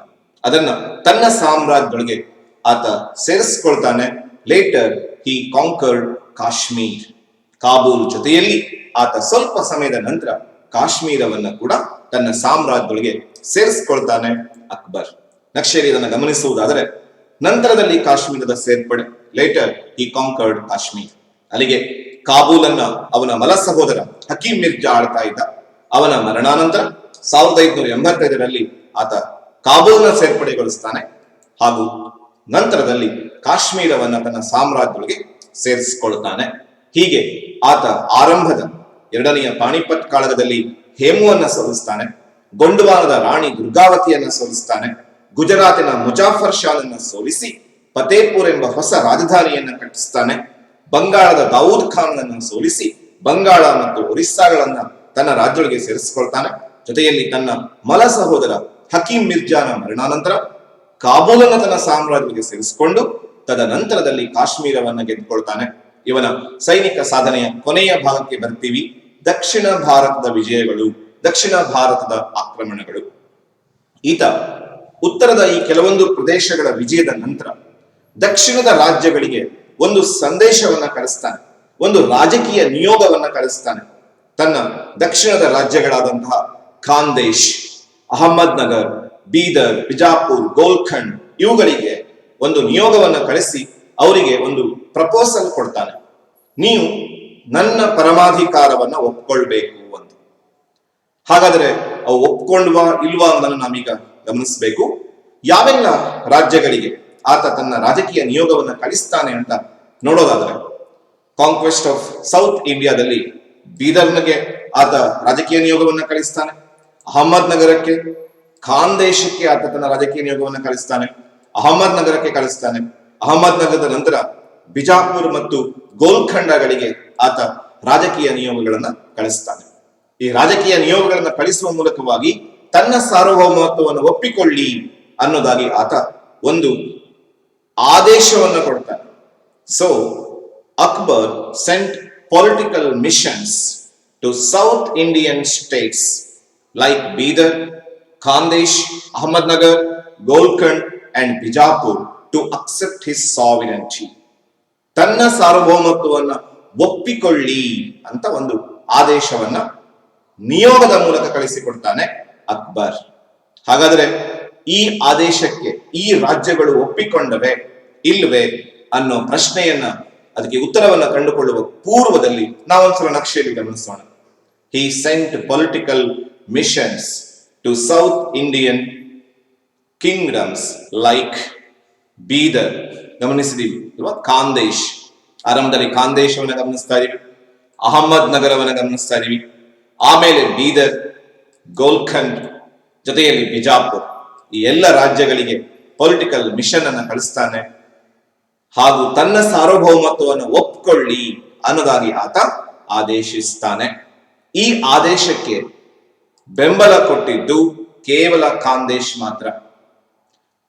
ಅದನ್ನ ತನ್ನ ಸಾಮ್ರಾಜ್ಯಗಳಿಗೆ ಆತ ಸೇರಿಸಿಕೊಳ್ತಾನೆ. Later he conquered Kashmir. Kabul ಜೊತೆಯಲ್ಲಿ ಆತ ಸ್ವಲ್ಪ ಸಮಯದ ನಂತರ ಕಾಶ್ಮೀರವನ್ನ ಕೂಡ ತನ್ನ ಸಾಮ್ರಾಜ್ಯಗಳಿಗೆ ಸೇರಿಸಿಕೊಳ್ತಾನೆ ಅಕ್ಬರ್. ನಕ್ಷೆಯಲ್ಲಿ ಇದನ್ನು ಗಮನಿಸುವುದಾದರೆ ನಂತರದಲ್ಲಿ ಕಾಶ್ಮೀರದ ಸೇರ್ಪಡೆ, ಲೇಟರ್ he conquered ಕಾಶ್ಮೀರ್. ಅಲ್ಲಿಗೆ ಕಾಬೂಲ್ ಅನ್ನ ಅವನ ಮಲ ಸಹೋದರ ಹಕೀಂ ಮಿರ್ಜಾ ಆಳ್ತಾ ಇದ್ದ. ಅವನ ಮರಣಾನಂತರ 1585ರಲ್ಲಿ ಆತ ಕಾಬೂಲ್ನ ಸೇರ್ಪಡೆಗೊಳಿಸ್ತಾನೆ ಹಾಗೂ ನಂತರದಲ್ಲಿ ಕಾಶ್ಮೀರವನ್ನ ತನ್ನ ಸಾಮ್ರಾಜ್ಯಗಳಿಗೆ ಸೇರಿಸಿಕೊಳ್ತಾನೆ. ಹೀಗೆ ಆತ ಆರಂಭದ ಎರಡನೆಯ ಪಾಣಿಪತ್ ಕಾಳಗದಲ್ಲಿ ಹೇಮುವನ್ನ ಸೋಲಿಸ್ತಾನೆ, ಗೊಂಡ್ವಾನದ ರಾಣಿ ದುರ್ಗಾವತಿಯನ್ನ ಸೋಲಿಸ್ತಾನೆ, ಗುಜರಾತಿನ ಮುಜಾಫರ್ ಶಾನನ್ನ ಸೋಲಿಸಿ ಫತೇಪುರ್ ಎಂಬ ಹೊಸ ರಾಜಧಾನಿಯನ್ನ ಕಟ್ಟಿಸ್ತಾನೆ, ಬಂಗಾಳದ ದಾವೂದ್ ಖಾನ್ನನ್ನು ಸೋಲಿಸಿ ಬಂಗಾಳ ಮತ್ತು ಒರಿಸ್ಸಾಗಳನ್ನ ತನ್ನ ರಾಜ್ಯಗಳಿಗೆ ಸೇರಿಸಿಕೊಳ್ತಾನೆ. ಜೊತೆಯಲ್ಲಿ ತನ್ನ ಮಲ ಸಹೋದರ ಹಕೀಂ ಮಿರ್ಜಾನ ಮರಣಾನಂತರ ಕಾಬೂಲನ್ನ ತನ್ನ ಸಾಮ್ರಾಜ್ಯಗಳಿಗೆ ಸೇರಿಸಿಕೊಂಡು ತದನಂತರದಲ್ಲಿ ಕಾಶ್ಮೀರವನ್ನ ಗೆದ್ದುಕೊಳ್ತಾನೆ. ಇವನ ಸೈನಿಕ ಸಾಧನೆಯ ಕೊನೆಯ ಭಾಗಕ್ಕೆ ಬರ್ತೀವಿ. ದಕ್ಷಿಣ ಭಾರತದ ವಿಜಯಗಳು, ದಕ್ಷಿಣ ಭಾರತದ ಆಕ್ರಮಣಗಳು. ಈತ ಉತ್ತರದ ಈ ಕೆಲವೊಂದು ಪ್ರದೇಶಗಳ ವಿಜಯದ ನಂತರ ದಕ್ಷಿಣದ ರಾಜ್ಯಗಳಿಗೆ ಒಂದು ಸಂದೇಶವನ್ನ ಕಳಿಸ್ತಾನೆ, ಒಂದು ರಾಜಕೀಯ ನಿಯೋಗವನ್ನ ಕಳಿಸ್ತಾನೆ. ತನ್ನ ದಕ್ಷಿಣದ ರಾಜ್ಯಗಳಾದಂತಹ ಖಾಂದೇಶ್, ಅಹಮದ್ ನಗರ್, ಬೀದರ್, ಬಿಜಾಪುರ್, ಗೋಲ್ಖಂಡ್ ಇವುಗಳಿಗೆ ಒಂದು ನಿಯೋಗವನ್ನ ಕಳಿಸಿ ಅವರಿಗೆ ಒಂದು ಪ್ರಪೋಸಲ್ ಕೊಡ್ತಾನೆ. ನೀವು ನನ್ನ ಪರಮಾಧಿಕಾರವನ್ನ ಒಪ್ಕೊಳ್ಬೇಕು ಅಂತ. ಹಾಗಾದ್ರೆ ಅವು ಒಪ್ಕೊಂಡ್ವಾ ಇಲ್ವಾ ಅನ್ನೋದನ್ನು ನಾವೀಗ ಗಮನಿಸಬೇಕು. ಯಾವೆಲ್ಲ ರಾಜ್ಯಗಳಿಗೆ ಆತ ತನ್ನ ರಾಜಕೀಯ ನಿಯೋಗವನ್ನ ಕಳಿಸ್ತಾನೆ ಅಂತ ನೋಡೋದಾದ್ರೆ, ಕಾಂಕ್ವೆಸ್ಟ್ ಆಫ್ ಸೌತ್ ಇಂಡಿಯಾದಲ್ಲಿ ಬೀದರ್ನಿಗೆ ಆತ ರಾಜಕೀಯ ನಿಯೋಗವನ್ನ ಕಳಿಸ್ತಾನೆ. ಅಹಮದ್ ನಗರಕ್ಕೆ, ಖಾಂದೇಶಕ್ಕೆ ಆತ ತನ್ನ ರಾಜಕೀಯ ನಿಯೋಗವನ್ನ ಕಳಿಸ್ತಾನೆ, ಅಹಮದ್ ನಗರಕ್ಕೆ ಕಳಿಸ್ತಾನೆ. ಅಹಮದ್ ನಗರದ ನಂತರ ಬಿಜಾಪುರ್ ಮತ್ತು ಗೋಲ್ಖಂಡಗಳಿಗೆ ಆತ ರಾಜಕೀಯ ನಿಯೋಗಗಳನ್ನ ಕಳಿಸ್ತಾನೆ. ಈ ರಾಜಕೀಯ ನಿಯೋಗಗಳನ್ನ ಕಳಿಸುವ ಮೂಲಕವಾಗಿ ತನ್ನ ಸಾರ್ವಭೌಮತ್ವವನ್ನು ಒಪ್ಪಿಕೊಳ್ಳಿ ಅನ್ನೋದಾಗಿ ಆತ ಒಂದು ಆದೇಶವನ್ನು ಕೊಡ್ತಾನೆ. So Akbar sent political missions to south Indian states like Bidar, Khandesh, Ahmednagar, Golconda and Bijapur to accept his sovereignty. ತನ್ನ ಸಾರ್ವಭೌಮತ್ವವನ್ನ ಒಪ್ಪಿಕೊಳ್ಳಿ ಅಂತ ಒಂದು ಆದೇಶವನ್ನ ನಿಯೋಗದ ಮೂಲಕ ಕಳಿಸಿಕೊಡ್ತಾನೆ ಅಕ್ಬರ್. ಹಾಗಾದ್ರೆ ಈ ಆದೇಶಕ್ಕೆ ಈ ರಾಜ್ಯಗಳು ಒಪ್ಪಿಕೊಂಡವೆ ಇಲ್ವೇ ಅನ್ನೋ ಪ್ರಶ್ನೆಯನ್ನ, ಅದಕ್ಕೆ ಉತ್ತರವನ್ನ ಕಂಡುಕೊಳ್ಳುವ ಪೂರ್ವದಲ್ಲಿ ನಾವೊಂದ್ಸಲ ನಕ್ಷೆಯಲ್ಲಿ ಗಮನಿಸೋಣ. He sent political missions to south Indian kingdoms like Bidar, ಗಮನಿಸಿದೀವಿ ಅಲ್ವಾ? ಖಾಂದೇಶ್, ಆರಂಭದಲ್ಲಿ ಖಾಂದೇಶವನ್ನ ಗಮನಿಸ್ತಾ ಇದೀವಿ, ಅಹಮದ್ ನಗರವನ್ನ ಗಮನಿಸ್ತಾ ಇದೀವಿ, ಆಮೇಲೆ ಬೀದರ್, ಗೋಲ್ಖಂಡ್, ಜೊತೆಯಲ್ಲಿ ಬಿಜಾಪುರ್, ಈ ಎಲ್ಲ ರಾಜ್ಯಗಳಿಗೆ ಪೊಲಿಟಿಕಲ್ ಮಿಷನ್ ಅನ್ನ ಕಳಿಸ್ತಾನೆ ಹಾಗೂ ತನ್ನ ಸಾರ್ವಭೌಮತ್ವವನ್ನು ಒಪ್ಕೊಳ್ಳಿ ಅನ್ನೋದಾಗಿ ಆತ ಆದೇಶಿಸ್ತಾನೆ. ಈ ಆದೇಶಕ್ಕೆ ಬೆಂಬಲ ಕೊಟ್ಟಿದ್ದು ಕೇವಲ ಖಾಂದೇಶ್ ಮಾತ್ರ.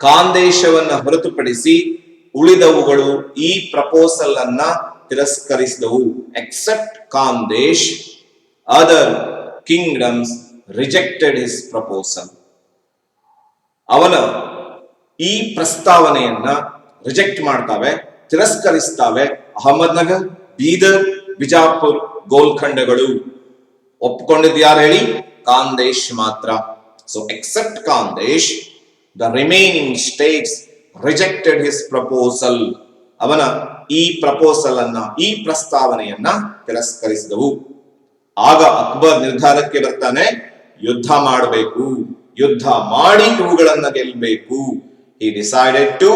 ಖಾಂದೇಶವನ್ನ ಹೊರತುಪಡಿಸಿ ಉಳಿದವುಗಳು ಈ ಪ್ರಪೋಸಲ್ ಅನ್ನ ತಿರಸ್ಕರಿಸಿದವು. Except Khandesh, other kingdoms rejected his proposal. ಅವನ ಈ ಪ್ರಸ್ತಾವನೆಯನ್ನ ರಿಜೆಕ್ಟ್ ಮಾಡ್ತಾವೆ, ತಿರಸ್ಕರಿಸ್ತಾವೆ ಅಹಮದ್ನಗರ್, ಬೀದರ್, ಬಿಜಾಪುರ್, ಗೋಲ್ಖಂಡಗಳು. ಒಪ್ಕೊಂಡಿದ್ದು ಯಾರು ಹೇಳಿ? ಖಾಂದೇಶ್ ಮಾತ್ರ. So except Khandesh, the remaining states rejected his proposal. ಅವನ ಈ ಪ್ರಪೋಸಲ್ ಅನ್ನ, ಈ ಪ್ರಸ್ತಾವನೆಯನ್ನ ತಿರಸ್ಕರಿಸಿದವು. ಆಗ ಅಕ್ಬರ್ ನಿರ್ಧಾರಕ್ಕೆ ಬರ್ತಾನೆ, ಯುದ್ಧ ಮಾಡಬೇಕು, ಯುದ್ಧ ಮಾಡಿ ಇವುಗಳನ್ನ ಗೆಲ್ಲಬೇಕು. He decided to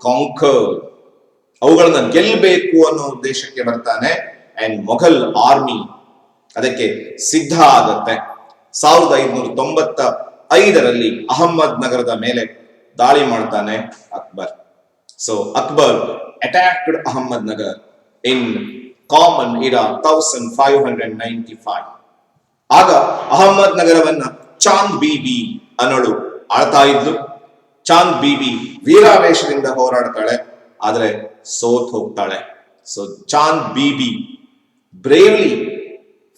conquer. ಅವುಗಳನ್ನ ಗೆಲ್ಲಬೇಕು ಅನ್ನೋ ಉದ್ದೇಶಕ್ಕೆ ಬರ್ತಾನೆ. ಅಂಡ್ ಮೊಘಲ್ ಆರ್ಮಿ ಅದಕ್ಕೆ ಸಿದ್ಧ ಆಗತ್ತೆ. 1595ರಲ್ಲಿ ಅಹಮದ್ ನಗರದ ಮೇಲೆ ದಾಳಿ ಮಾಡ್ತಾನೆ Akbar. So Akbar attacked Ahmednagar in common era 1595. ಆಗ ಅಹಮದ್ ನಗರವನ್ನ ಚಾಂದ್ ಬೀಬಿ ಅನ್ನೋಳು ಆಳ್ತಾ ಇದ್ಲು. ಚಾಂದ್ ಬೀಬಿ ವೀರಾವೇಶದಿಂದ ಹೋರಾಡ್ತಾಳೆ, ಆದ್ರೆ ಸೋತ್ ಹೋಗ್ತಾಳೆ. So Chand Bibi bravely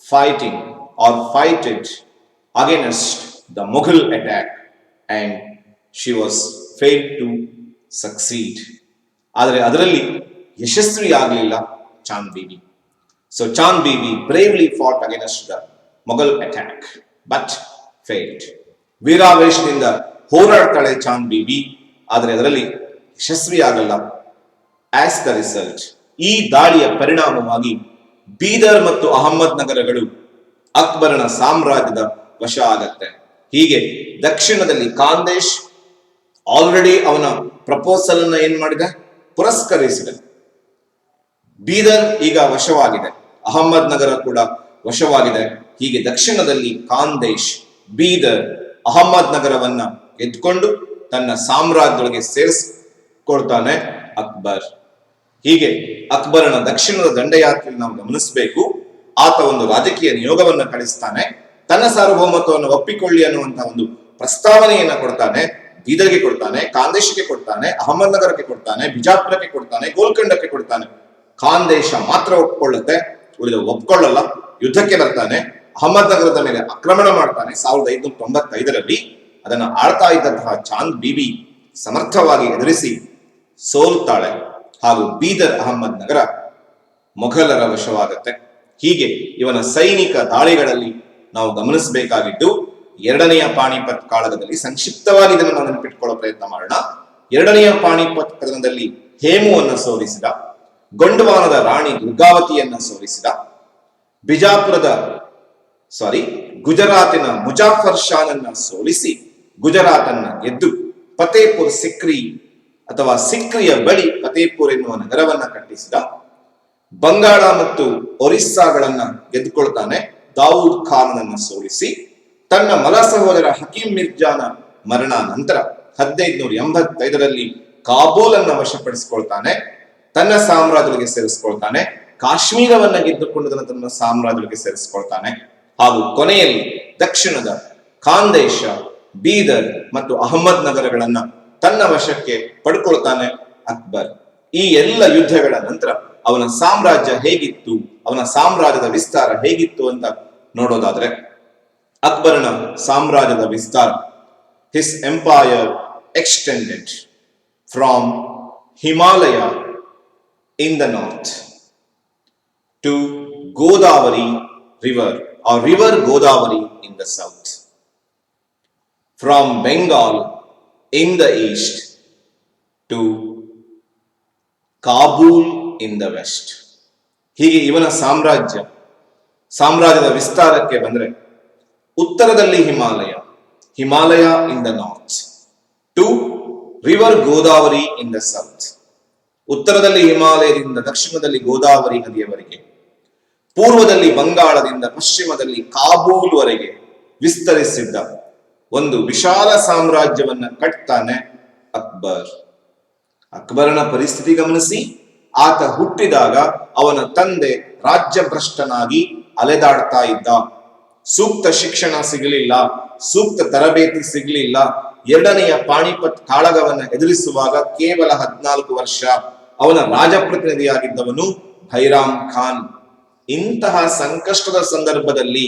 fighted against the Mughal attack and she was failed to succeed. ಆದರೆ ಅದರಲ್ಲಿ ಯಶಸ್ವಿ ಆಗಲಿಲ್ಲ Chand Bibi. So Chand Bibi bravely fought against the Mughal attack but failed. ವೀರಾವೇಶದಿಂದ ಹೋರಾಡ್ತಾಳೆ ಚಾಂದ್ ಬೀಬಿ, ಆದರೆ ಅದರಲ್ಲಿ ಯಶಸ್ವಿ ಆಗಲ್ಲ. ಆಸ್ ದ ರಿಸಲ್ಟ್, ಈ ದಾಳಿಯ ಪರಿಣಾಮವಾಗಿ ಬೀದರ್ ಮತ್ತು ಅಹಮದ್ ನಗರಗಳು ಅಕ್ಬರನ ಸಾಮ್ರಾಜ್ಯದ ವಶ ಆಗತ್ತೆ. ಹೀಗೆ ದಕ್ಷಿಣದಲ್ಲಿ ಖಾಂದೇಶ್ ಆಲ್ರೆಡಿ ಅವನ ಪ್ರಪೋಸಲ್ ಅನ್ನ ಏನ್ ಮಾಡಿದೆ, ಪುರಸ್ಕರಿಸಿದೆ. ಬೀದರ್ ಈಗ ವಶವಾಗಿದೆ, ಅಹಮದ್ ನಗರ ಕೂಡ ವಶವಾಗಿದೆ. ಹೀಗೆ ದಕ್ಷಿಣದಲ್ಲಿ ಖಾಂದೇಶ್ ಬೀದರ್ ಅಹಮದ್ ನಗರವನ್ನ ಎತ್ಕೊಂಡು ತನ್ನ ಸಾಮ್ರಾಜ್ಯದೊಳಗೆ ಸೇರಿಸ್ಕೊಳ್ತಾನೆ ಅಕ್ಬರ್. ಹೀಗೆ ಅಕ್ಬರನ ದಕ್ಷಿಣದ ದಂಡಯಾತ್ರೆಯಲ್ಲಿ ನಾವು ಗಮನಿಸಬೇಕು. ಆತ ಒಂದು ರಾಜಕೀಯ ನಿಯೋಗವನ್ನ ಕಳಿಸ್ತಾನೆ, ತನ್ನ ಸಾರ್ವಭೌಮತ್ವವನ್ನು ಒಪ್ಪಿಕೊಳ್ಳಿ ಅನ್ನುವಂತಹ ಒಂದು ಪ್ರಸ್ತಾವನೆಯನ್ನ ಕೊಡ್ತಾನೆ. ಬೀದರ್ಗೆ ಕೊಡ್ತಾನೆ, ಖಾಂದೇಶಕ್ಕೆ ಕೊಡ್ತಾನೆ, ಅಹಮದ್ ನಗರಕ್ಕೆ ಕೊಡ್ತಾನೆ, ಬಿಜಾಪುರಕ್ಕೆ ಕೊಡ್ತಾನೆ, ಗೋಲ್ಕಂಡಕ್ಕೆ ಕೊಡ್ತಾನೆ. ಖಾಂದೇಶ ಮಾತ್ರ ಒಪ್ಕೊಳ್ಳುತ್ತೆ, ಉಳಿದ ಒಪ್ಕೊಳ್ಳಲ್ಲ. ಯುದ್ಧಕ್ಕೆ ಬರ್ತಾನೆ, ಅಹಮದ್ ನಗರದ ಮೇಲೆ ಆಕ್ರಮಣ ಮಾಡ್ತಾನೆ 1595ರಲ್ಲಿ. ಅದನ್ನ ಆಳ್ತಾ ಇದ್ದಂತಹ ಚಾಂದ್ ಬೀಬಿ ಸಮರ್ಥವಾಗಿ ಎದುರಿಸಿ ಸೋಲ್ತಾಳೆ ಹಾಗೂ ಬೀದರ್ ಅಹಮದ್ ನಗರ ಮೊಘಲರ ವಶವಾಗುತ್ತೆ. ಹೀಗೆ ಇವನ ಸೈನಿಕ ದಾಳಿಗಳಲ್ಲಿ ನಾವು ಗಮನಿಸಬೇಕಾಗಿದ್ದು ಎರಡನೆಯ ಪಾಣಿಪತ್ ಕಾಳಗದಲ್ಲಿ ಸಂಕ್ಷಿಪ್ತವಾಗಿ ಇದನ್ನು ನಾವು ನೆನಪಿಟ್ಕೊಳ್ಳೋ ಪ್ರಯತ್ನ ಮಾಡೋಣ. ಎರಡನೆಯ ಪಾಣಿಪತ್ ಕದನದಲ್ಲಿ ಹೇಮುವನ್ನ ಸೋಲಿಸಿದ, ಗೊಂಡವಾನದ ರಾಣಿ ದುರ್ಗಾವತಿಯನ್ನ ಸೋಲಿಸಿದ, ಗುಜರಾತಿನ ಮುಜಾಫರ್ ಶಾನನ್ನ ಸೋಲಿಸಿ ಗುಜರಾತನ್ನ ಗೆದ್ದು ಫತೇಪುರ್ ಸಿಕ್ರಿ ಅಥವಾ ಸಿಕ್ರಿಯ ಬಳಿ ಫತೇಪುರ್ ಎನ್ನುವ ನಗರವನ್ನ ಕಟ್ಟಿಸಿದ, ಬಂಗಾಳ ಮತ್ತು ಒರಿಸ್ಸಾಗಳನ್ನ ಗೆದ್ದುಕೊಳ್ತಾನೆ. ದಾವೂದ್ ಖಾನನನ್ನ ಸೋಲಿಸಿ ತನ್ನ ಮಲ ಸಹೋದರ ಹಕೀಂ ಮಿರ್ಜಾನ ಮರಣ ನಂತರ 1585ರಲ್ಲಿ ಕಾಬೂಲ್ ಅನ್ನ ವಶಪಡಿಸಿಕೊಳ್ತಾನೆ, ತನ್ನ ಸಾಮ್ರಾಜ್ಯಗಳಿಗೆ ಸೇರಿಸಿಕೊಳ್ತಾನೆ. ಕಾಶ್ಮೀರವನ್ನ ಗೆದ್ದುಕೊಂಡು ತನ್ನ ಸಾಮ್ರಾಜ್ಯಗಳಿಗೆ ಸೇರಿಸಿಕೊಳ್ತಾನೆ ಹಾಗೂ ಕೊನೆಯಲ್ಲಿ ದಕ್ಷಿಣದ ಖಾಂದೇಶ, ಬೀದರ್ ಮತ್ತು ಅಹಮದ್ ನಗರಗಳನ್ನ ತನ್ನ ವಶಕ್ಕೆ ಪಡ್ಕೊಳ್ತಾನೆ ಅಕ್ಬರ್. ಈ ಎಲ್ಲ ಯುದ್ಧಗಳ ನಂತರ ಅವನ ಸಾಮ್ರಾಜ್ಯ ಹೇಗಿತ್ತು, ಅವನ ಸಾಮ್ರಾಜ್ಯದ ವಿಸ್ತಾರ ಹೇಗಿತ್ತು ಅಂತ ನೋಡೋದಾದ್ರೆ, ಅಕ್ಬರನ ಸಾಮ್ರಾಜ್ಯದ ವಿಸ್ತಾರ, his empire extended from Himalaya in the north to Godavari river or river Godavari in the south, from Bengal in the east to Kabul in the west. ಹೀಗೆ ಇವನ ಸಾಮ್ರಾಜ್ಯದ ವಿಸ್ತಾರಕ್ಕೆ ಬಂದ್ರೆ, ಉತ್ತರದಲ್ಲಿ Himalaya in the north to river Godavari in the south, ಉತ್ತರದಲ್ಲಿ ಹಿಮಾಲಯದಿಂದ ದಕ್ಷಿಣದಲ್ಲಿ ಗೋದಾವರಿ ನದಿಯವರೆಗೆ, ಪೂರ್ವದಲ್ಲಿ ಬಂಗಾಳದಿಂದ ಪಶ್ಚಿಮದಲ್ಲಿ ಕಾಬೂಲ್ ವರೆಗೆ ವಿಸ್ತರಿಸಿದ್ದ ಒಂದು ವಿಶಾಲ ಸಾಮ್ರಾಜ್ಯವನ್ನ ಕಟ್ತಾನೆ ಅಕ್ಬರ್. ಅಕ್ಬರನ ಪರಿಸ್ಥಿತಿ ಗಮನಿಸಿ, ಆತ ಹುಟ್ಟಿದಾಗ ಅವನ ತಂದೆ ರಾಜ್ಯಭ್ರಷ್ಟನಾಗಿ ಅಲೆದಾಡ್ತಾ ಇದ್ದ. ಸೂಕ್ತ ಶಿಕ್ಷಣ ಸಿಗಲಿಲ್ಲ, ಸೂಕ್ತ ತರಬೇತಿ ಸಿಗಲಿಲ್ಲ. ಎರಡನೆಯ ಪಾಣಿಪತ್ ಕಾಳಗವನ್ನ ಎದುರಿಸುವಾಗ ಕೇವಲ 14 ವರ್ಷ ಅವನ ರಾಜಪ್ರತಿನಿಧಿಯಾಗಿದ್ದವನು ಭೈರಾಮ್ ಖಾನ್. ಇಂತಹ ಸಂಕಷ್ಟದ ಸಂದರ್ಭದಲ್ಲಿ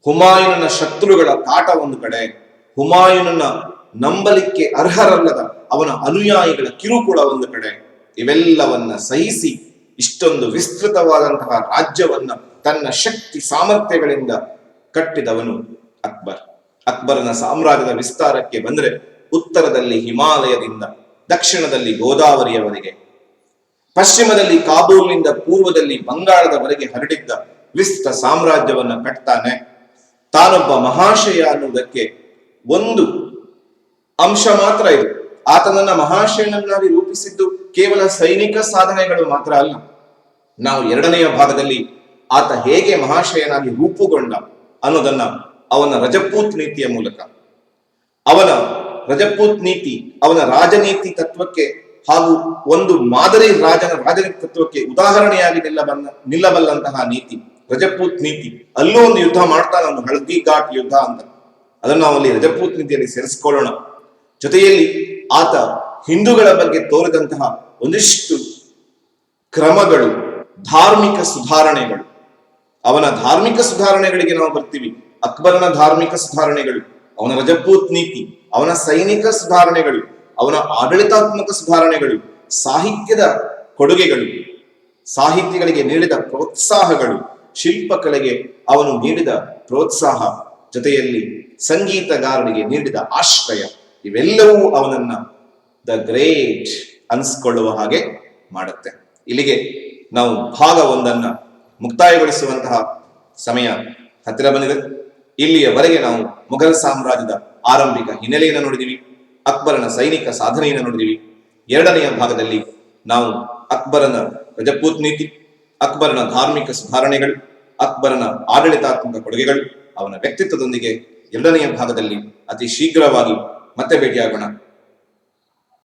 ಹುಮಾಯೂನನ ಶತ್ರುಗಳ ಕಾಟ ಒಂದು ಕಡೆ, ಹುಮಾಯೂನನ ನಂಬಲಿಕ್ಕೆ ಅರ್ಹರಲ್ಲದ ಅವನ ಅನುಯಾಯಿಗಳ ಕಿರುಕುಳ ಒಂದು ಕಡೆ, ಇವೆಲ್ಲವನ್ನ ಸಹಿಸಿ ಇಷ್ಟೊಂದು ವಿಸ್ತೃತವಾದಂತಹ ರಾಜ್ಯವನ್ನ ತನ್ನ ಶಕ್ತಿ ಸಾಮರ್ಥ್ಯಗಳಿಂದ ಕಟ್ಟಿದವನು ಅಕ್ಬರ್. ಅಕ್ಬರನ ಸಾಮ್ರಾಜ್ಯದ ವಿಸ್ತಾರಕ್ಕೆ ಬಂದ್ರೆ, ಉತ್ತರದಲ್ಲಿ ಹಿಮಾಲಯದಿಂದ ದಕ್ಷಿಣದಲ್ಲಿ ಗೋದಾವರಿಯವರೆಗೆ, ಪಶ್ಚಿಮದಲ್ಲಿ ಕಾಬೂಲ್ನಿಂದ ಪೂರ್ವದಲ್ಲಿ ಬಂಗಾಳದವರೆಗೆ ಹರಡಿದ್ದ ವಿಸ್ತ ಸಾಮ್ರಾಜ್ಯವನ್ನ ಕಟ್ತಾನೆ. ತಾನೊಬ್ಬ ಮಹಾಶಯ ಅನ್ನುವುದಕ್ಕೆ ಒಂದು ಅಂಶ ಮಾತ್ರ ಇದು. ಆತನನ್ನ ಮಹಾಶಯನನ್ನಾಗಿ ರೂಪಿಸಿದ್ದು ಕೇವಲ ಸೈನಿಕ ಸಾಧನೆಗಳು ಮಾತ್ರ ಅಲ್ಲ. ನಾವು ಎರಡನೆಯ ಭಾಗದಲ್ಲಿ ಆತ ಹೇಗೆ ಮಹಾಶಯನಾಗಿ ರೂಪುಗೊಂಡ ಅನ್ನೋದನ್ನ ಅವನ ರಜಪೂತ್ ನೀತಿಯ ಮೂಲಕ, ಅವನ ರಜಪೂತ್ ನೀತಿ, ಅವನ ರಾಜನೀತಿ ತತ್ವಕ್ಕೆ ಹಾಗೂ ಒಂದು ಮಾದರಿ ರಾಜನ ರಾಜನೀತಿ ತತ್ವಕ್ಕೆ ಉದಾಹರಣೆಯಾಗಿ ನಿಲ್ಲಬಲ್ಲಂತಹ ನೀತಿ ರಜಪೂತ್ ನೀತಿ. ಅಲ್ಲೂ ಒಂದು ಯುದ್ಧ ಮಾಡ್ತಾನೆ, ಒಂದು ಹಳದಿ ಘಾಟ್ ಯುದ್ಧ ಅಂತ. ಅದನ್ನು ನಾವು ಅಲ್ಲಿ ರಜಪೂತ್ ನೀತಿಯಲ್ಲಿ ಸೇರಿಸಿಕೊಳ್ಳೋಣ. ಜೊತೆಯಲ್ಲಿ ಆತ ಹಿಂದೂಗಳ ಬಗ್ಗೆ ತೋರಿದಂತಹ ಒಂದಿಷ್ಟು ಕ್ರಮಗಳು, ಧಾರ್ಮಿಕ ಸುಧಾರಣೆಗಳು, ಅವನ ಧಾರ್ಮಿಕ ಸುಧಾರಣೆಗಳಿಗೆ ನಾವು ಬರ್ತೀವಿ. ಅಕ್ಬರನ ಧಾರ್ಮಿಕ ಸುಧಾರಣೆಗಳು, ಅವನ ರಜಪೂತ್ ನೀತಿ, ಅವನ ಸೈನಿಕ ಸುಧಾರಣೆಗಳು, ಅವನ ಆಡಳಿತಾತ್ಮಕ ಸುಧಾರಣೆಗಳು, ಸಾಹಿತ್ಯದ ಕೊಡುಗೆಗಳು, ಸಾಹಿತ್ಯಗಳಿಗೆ ನೀಡಿದ ಪ್ರೋತ್ಸಾಹಗಳು, ಶಿಲ್ಪಕಲೆಗೆ ಅವನು ನೀಡಿದ ಪ್ರೋತ್ಸಾಹ, ಜೊತೆಯಲ್ಲಿ ಸಂಗೀತಗಾರರಿಗೆ ನೀಡಿದ ಆಶ್ರಯ, ಇವೆಲ್ಲವೂ ಅವನನ್ನ ದ ಗ್ರೇಟ್ ಅನ್ಸ್ಕೊಳ್ಳುವ ಹಾಗೆ ಮಾಡುತ್ತೆ. ಇಲ್ಲಿಗೆ ನಾವು ಭಾಗ ಒಂದನ್ನ ಮುಕ್ತಾಯಗೊಳಿಸುವಂತಹ ಸಮಯ ಹತ್ತಿರ ಬಂದಿದೆ. ಇಲ್ಲಿಯವರೆಗೆ ನಾವು ಮೊಘಲ್ ಸಾಮ್ರಾಜ್ಯದ ಆರಂಭಿಕ ಹಿನ್ನೆಲೆಯನ್ನು ನೋಡಿದೀವಿ, ಅಕ್ಬರನ ಸೈನಿಕ ಸಾಧನೆಯನ್ನು ನೋಡಿದೀವಿ. ಎರಡನೆಯ ಭಾಗದಲ್ಲಿ ನಾವು ಅಕ್ಬರನ ರಜಪೂತ್ ನೀತಿ, ಅಕ್ಬರನ ಧಾರ್ಮಿಕ ಸುಧಾರಣೆಗಳು, ಅಕ್ಬರನ ಆಡಳಿತಾತ್ಮಕ ಕೊಡುಗೆಗಳು, ಅವನ ವ್ಯಕ್ತಿತ್ವದೊಂದಿಗೆ ಎರಡನೆಯ ಭಾಗದಲ್ಲಿ ಅತಿ ಶೀಘ್ರವಾಗಿ ಮತ್ತೆ ಭೇಟಿಯಾಗೋಣ.